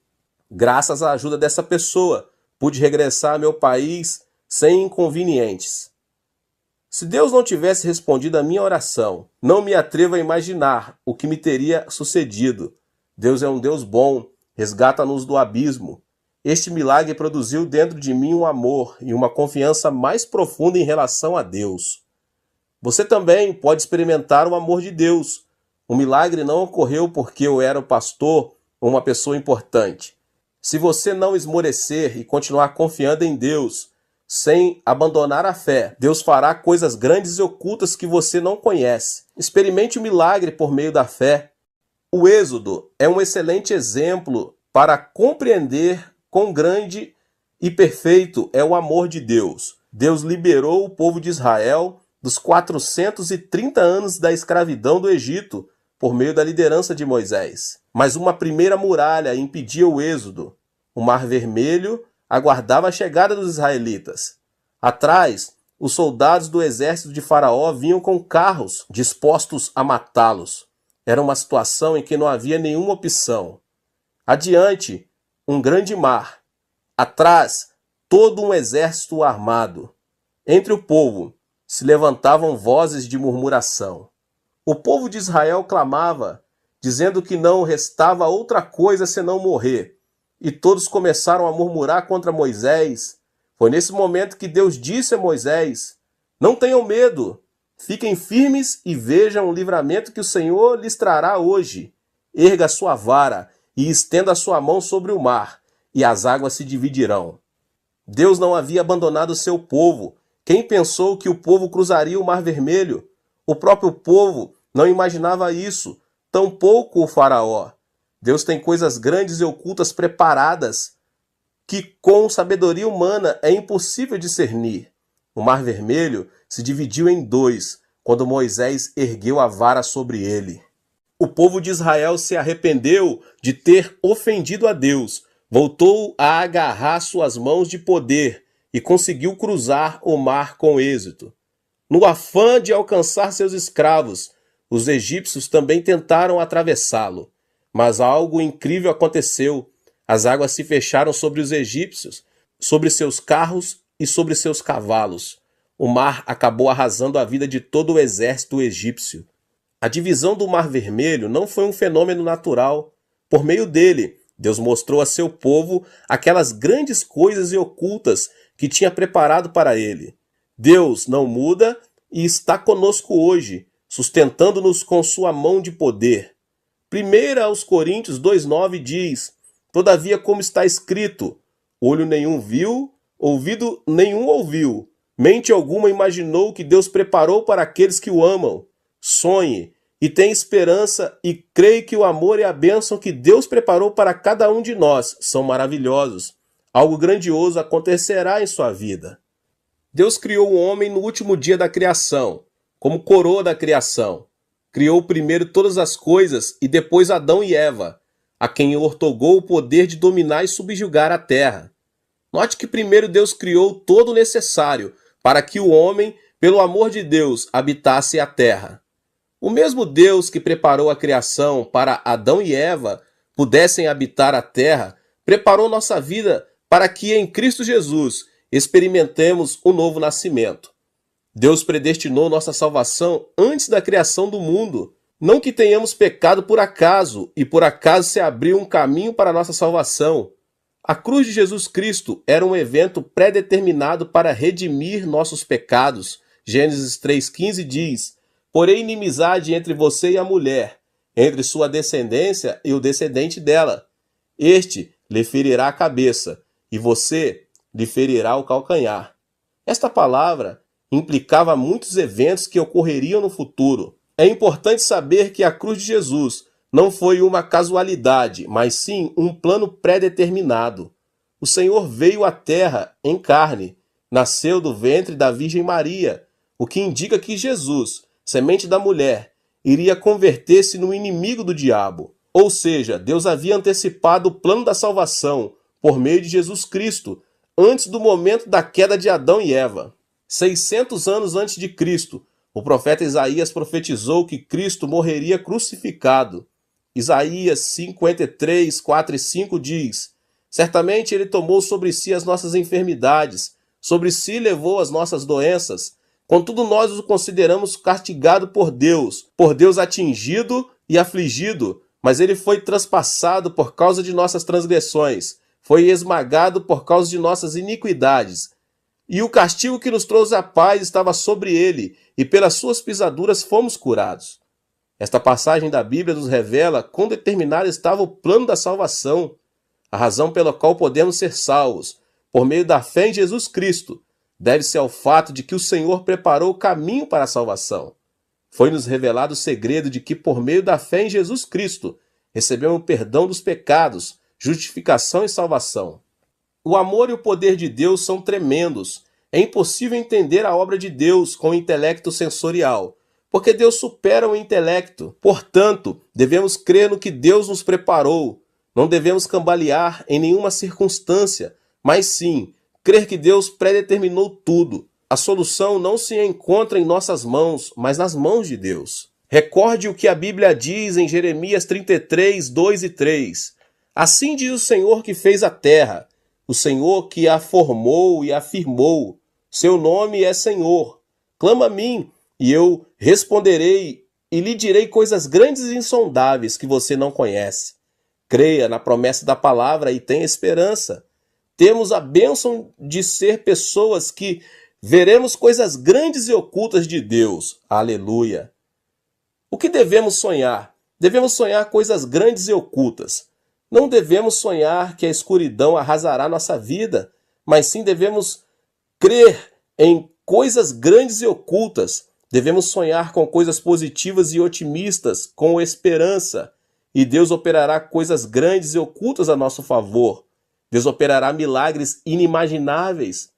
Graças à ajuda dessa pessoa, pude regressar ao meu país sem inconvenientes. Se Deus não tivesse respondido à minha oração, não me atrevo a imaginar o que me teria sucedido. Deus é um Deus bom, resgata-nos do abismo. Este milagre produziu dentro de mim um amor e uma confiança mais profunda em relação a Deus. Você também pode experimentar o amor de Deus. O milagre não ocorreu porque eu era o pastor ou uma pessoa importante. Se você não esmorecer e continuar confiando em Deus, sem abandonar a fé, Deus fará coisas grandes e ocultas que você não conhece. Experimente o milagre por meio da fé. O Êxodo é um excelente exemplo para compreender quão grande e perfeito é o amor de Deus. Deus liberou o povo de Israel dos 430 anos da escravidão do Egito por meio da liderança de Moisés. Mas uma primeira muralha impedia o êxodo. O Mar Vermelho aguardava a chegada dos israelitas. Atrás, os soldados do exército de Faraó vinham com carros dispostos a matá-los. Era uma situação em que não havia nenhuma opção. Adiante, um grande mar. Atrás, todo um exército armado. Entre o povo se levantavam vozes de murmuração. O povo de Israel clamava, dizendo que não restava outra coisa senão morrer. E todos começaram a murmurar contra Moisés. Foi nesse momento que Deus disse a Moisés: não tenham medo, fiquem firmes e vejam o livramento que o Senhor lhes trará hoje. Erga a sua vara e estenda a sua mão sobre o mar, e as águas se dividirão. Deus não havia abandonado o seu povo. Quem pensou que o povo cruzaria o Mar Vermelho? O próprio povo não imaginava isso, tampouco o faraó. Deus tem coisas grandes e ocultas preparadas que com sabedoria humana é impossível discernir. O Mar Vermelho se dividiu em dois quando Moisés ergueu a vara sobre ele. O povo de Israel se arrependeu de ter ofendido a Deus, voltou a agarrar suas mãos de poder e conseguiu cruzar o mar com êxito. No afã de alcançar seus escravos, os egípcios também tentaram atravessá-lo. Mas algo incrível aconteceu. As águas se fecharam sobre os egípcios, sobre seus carros e sobre seus cavalos. O mar acabou arrasando a vida de todo o exército egípcio. A divisão do Mar Vermelho não foi um fenômeno natural. Por meio dele, Deus mostrou a seu povo aquelas grandes coisas e ocultas que tinha preparado para ele. Deus não muda e está conosco hoje, sustentando-nos com sua mão de poder. 1 aos Coríntios 2,9 diz: todavia, como está escrito, olho nenhum viu, ouvido nenhum ouviu, mente alguma imaginou que Deus preparou para aqueles que o amam. Sonhe e tenha esperança e creia que o amor e a bênção que Deus preparou para cada um de nós são maravilhosos. Algo grandioso acontecerá em sua vida. Deus criou o homem no último dia da criação, como coroa da criação. Criou primeiro todas as coisas e depois Adão e Eva, a quem outorgou o poder de dominar e subjugar a terra. Note que primeiro Deus criou todo o necessário para que o homem, pelo amor de Deus, habitasse a terra. O mesmo Deus que preparou a criação para Adão e Eva pudessem habitar a terra, preparou nossa vida para que em Cristo Jesus experimentemos o novo nascimento. Deus predestinou nossa salvação antes da criação do mundo. Não que tenhamos pecado por acaso, e por acaso se abriu um caminho para a nossa salvação. A cruz de Jesus Cristo era um evento pré-determinado para redimir nossos pecados. Gênesis 3,15 diz: porém inimizade entre você e a mulher, entre sua descendência e o descendente dela. Este lhe ferirá a cabeça, e você lhe ferirá o calcanhar. Esta palavra implicava muitos eventos que ocorreriam no futuro. É importante saber que a cruz de Jesus não foi uma casualidade, mas sim um plano pré-determinado. O Senhor veio à terra em carne, nasceu do ventre da Virgem Maria, o que indica que Jesus, semente da mulher, iria converter-se no inimigo do diabo. Ou seja, Deus havia antecipado o plano da salvação por meio de Jesus Cristo, antes do momento da queda de Adão e Eva. 600 anos antes de Cristo, o profeta Isaías profetizou que Cristo morreria crucificado. Isaías 53, 4 e 5 diz: certamente ele tomou sobre si as nossas enfermidades, sobre si levou as nossas doenças. Contudo, nós o consideramos castigado por Deus atingido e afligido, mas ele foi transpassado por causa de nossas transgressões, foi esmagado por causa de nossas iniquidades. E o castigo que nos trouxe a paz estava sobre ele, e pelas suas pisaduras fomos curados. Esta passagem da Bíblia nos revela quão determinado estava o plano da salvação, a razão pela qual podemos ser salvos, por meio da fé em Jesus Cristo, deve-se ao fato de que o Senhor preparou o caminho para a salvação. Foi-nos revelado o segredo de que, por meio da fé em Jesus Cristo, recebemos o perdão dos pecados, justificação e salvação. O amor e o poder de Deus são tremendos. É impossível entender a obra de Deus com o intelecto sensorial, porque Deus supera o intelecto. Portanto, devemos crer no que Deus nos preparou. Não devemos cambalear em nenhuma circunstância, mas sim crer que Deus predeterminou tudo. A solução não se encontra em nossas mãos, mas nas mãos de Deus. Recorde o que a Bíblia diz em Jeremias 33, 2 e 3. Assim diz o Senhor que fez a terra, o Senhor que a formou e afirmou. Seu nome é Senhor. Clama a mim, e eu responderei e lhe direi coisas grandes e insondáveis que você não conhece. Creia na promessa da palavra e tenha esperança. Temos a bênção de ser pessoas que veremos coisas grandes e ocultas de Deus. Aleluia! O que devemos sonhar? Devemos sonhar coisas grandes e ocultas. Não devemos sonhar que a escuridão arrasará nossa vida, mas sim devemos crer em coisas grandes e ocultas. Devemos sonhar com coisas positivas e otimistas, com esperança. E Deus operará coisas grandes e ocultas a nosso favor. Deus operará milagres inimagináveis.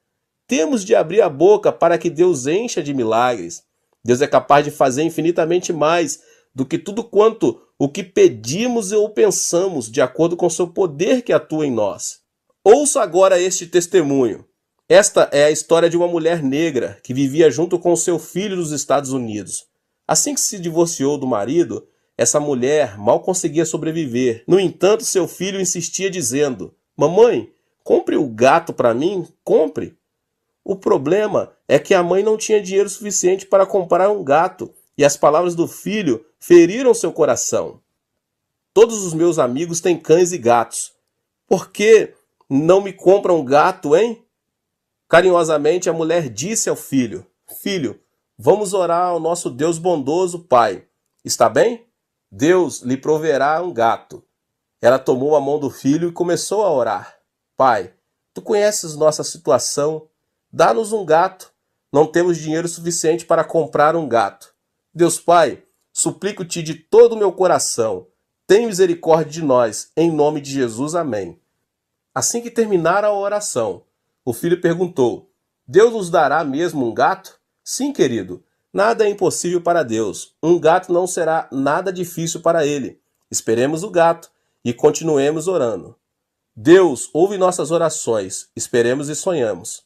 Temos de abrir a boca para que Deus encha de milagres. Deus é capaz de fazer infinitamente mais do que tudo quanto o que pedimos ou pensamos, de acordo com o seu poder que atua em nós. Ouça agora este testemunho. Esta é a história de uma mulher negra que vivia junto com seu filho nos Estados Unidos. Assim que se divorciou do marido, essa mulher mal conseguia sobreviver. No entanto, seu filho insistia dizendo: "Mamãe, compre o gato para mim, compre." O problema é que a mãe não tinha dinheiro suficiente para comprar um gato, e as palavras do filho feriram seu coração. "Todos os meus amigos têm cães e gatos. Por que não me compram um gato, hein?" Carinhosamente a mulher disse ao filho: "Filho, vamos orar ao nosso Deus bondoso, Pai. Está bem? Deus lhe proverá um gato." Ela tomou a mão do filho e começou a orar. "Pai, tu conheces nossa situação. Dá-nos um gato. Não temos dinheiro suficiente para comprar um gato. Deus Pai, suplico-te de todo o meu coração. Tem misericórdia de nós. Em nome de Jesus, amém." Assim que terminara a oração, o filho perguntou: "Deus nos dará mesmo um gato?" "Sim, querido. Nada é impossível para Deus. Um gato não será nada difícil para ele. Esperemos o gato e continuemos orando. Deus ouve nossas orações. Esperemos e sonhamos."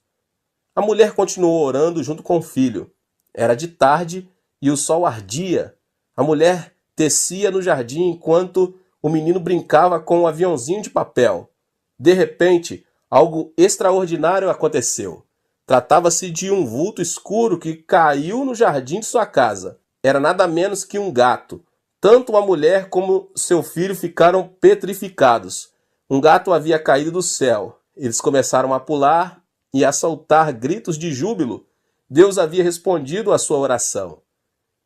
A mulher continuou orando junto com o filho. Era de tarde e o sol ardia. A mulher tecia no jardim enquanto o menino brincava com um aviãozinho de papel. De repente, algo extraordinário aconteceu. Tratava-se de um vulto escuro que caiu no jardim de sua casa. Era nada menos que um gato. Tanto a mulher como seu filho ficaram petrificados. Um gato havia caído do céu. Eles começaram a pular e a soltar gritos de júbilo. Deus havia respondido à sua oração.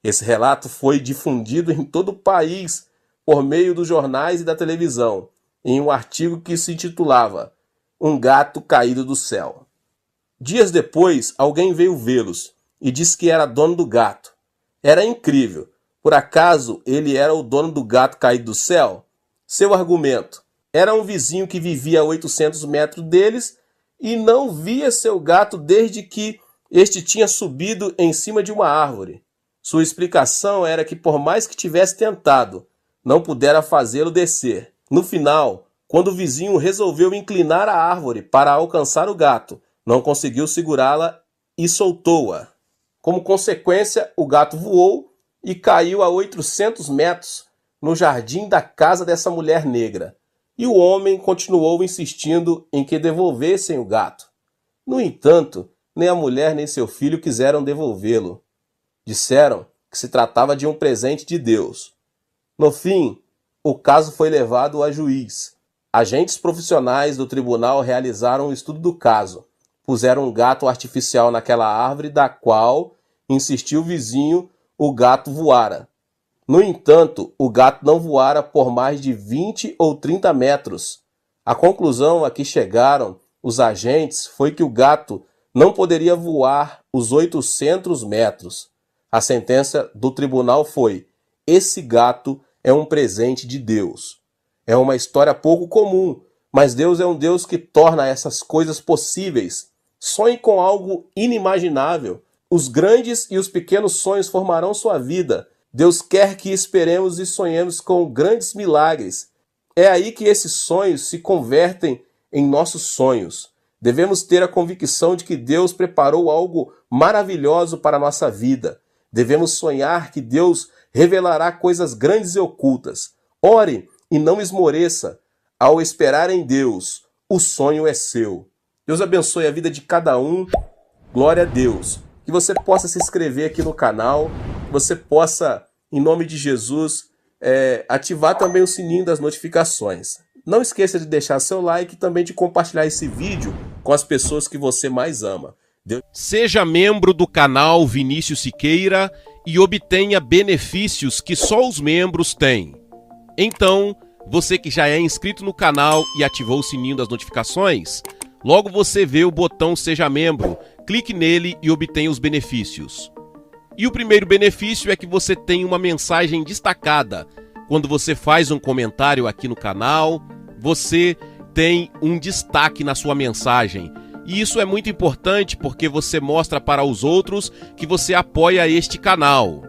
Esse relato foi difundido em todo o país por meio dos jornais e da televisão, em um artigo que se intitulava "Um gato caído do céu." Dias depois, alguém veio vê-los e disse que era dono do gato. Era incrível. Por acaso ele era o dono do gato caído do céu? Seu argumento: era um vizinho que vivia a 800 metros deles e não via seu gato desde que este tinha subido em cima de uma árvore. Sua explicação era que, por mais que tivesse tentado, não pudera fazê-lo descer. No final, quando o vizinho resolveu inclinar a árvore para alcançar o gato, não conseguiu segurá-la e soltou-a. Como consequência, o gato voou e caiu a 800 metros no jardim da casa dessa mulher negra. E o homem continuou insistindo em que devolvessem o gato. No entanto, nem a mulher nem seu filho quiseram devolvê-lo. Disseram que se tratava de um presente de Deus. No fim, o caso foi levado a juiz. Agentes profissionais do tribunal realizaram um estudo do caso. Puseram um gato artificial naquela árvore da qual, insistiu o vizinho, o gato voara. No entanto, o gato não voara por mais de 20 ou 30 metros. A conclusão a que chegaram os agentes foi que o gato não poderia voar os 800 metros. A sentença do tribunal foi: esse gato é um presente de Deus. É uma história pouco comum, mas Deus é um Deus que torna essas coisas possíveis. Sonhe com algo inimaginável. Os grandes e os pequenos sonhos formarão sua vida. Deus quer que esperemos e sonhemos com grandes milagres. É aí que esses sonhos se convertem em nossos sonhos. Devemos ter a convicção de que Deus preparou algo maravilhoso para a nossa vida. Devemos sonhar que Deus revelará coisas grandes e ocultas. Ore e não esmoreça. Ao esperar em Deus, o sonho é seu. Deus abençoe a vida de cada um. Glória a Deus. Que você possa se inscrever aqui no canal, que você possa, em nome de Jesus, ativar também o sininho das notificações. Não esqueça de deixar seu like e também de compartilhar esse vídeo com as pessoas que você mais ama. Seja membro do canal Vinícius Siqueira e obtenha benefícios que só os membros têm. Então, você que já é inscrito no canal e ativou o sininho das notificações, logo você vê o botão Seja Membro, clique nele e obtenha os benefícios. E o primeiro benefício é que você tem uma mensagem destacada. Quando você faz um comentário aqui no canal, você tem um destaque na sua mensagem. E isso é muito importante porque você mostra para os outros que você apoia este canal.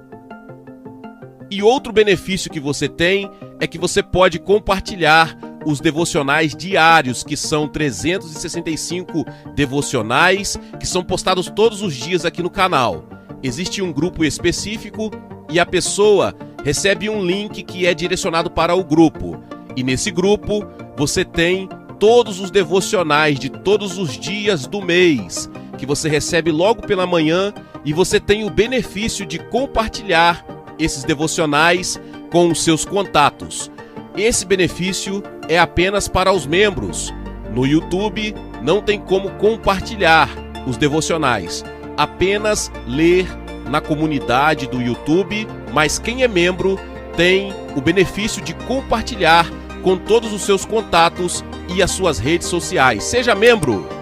E outro benefício que você tem é que você pode compartilhar os devocionais diários, que são 365 devocionais, que são postados todos os dias aqui no canal. Existe um grupo específico e a pessoa recebe um link que é direcionado para o grupo. E nesse grupo você tem todos os devocionais de todos os dias do mês, que você recebe logo pela manhã, e você tem o benefício de compartilhar esses devocionais com os seus contatos. Esse benefício é apenas para os membros. No YouTube não tem como compartilhar os devocionais, apenas ler na comunidade do YouTube, mas quem é membro tem o benefício de compartilhar com todos os seus contatos e as suas redes sociais. Seja membro!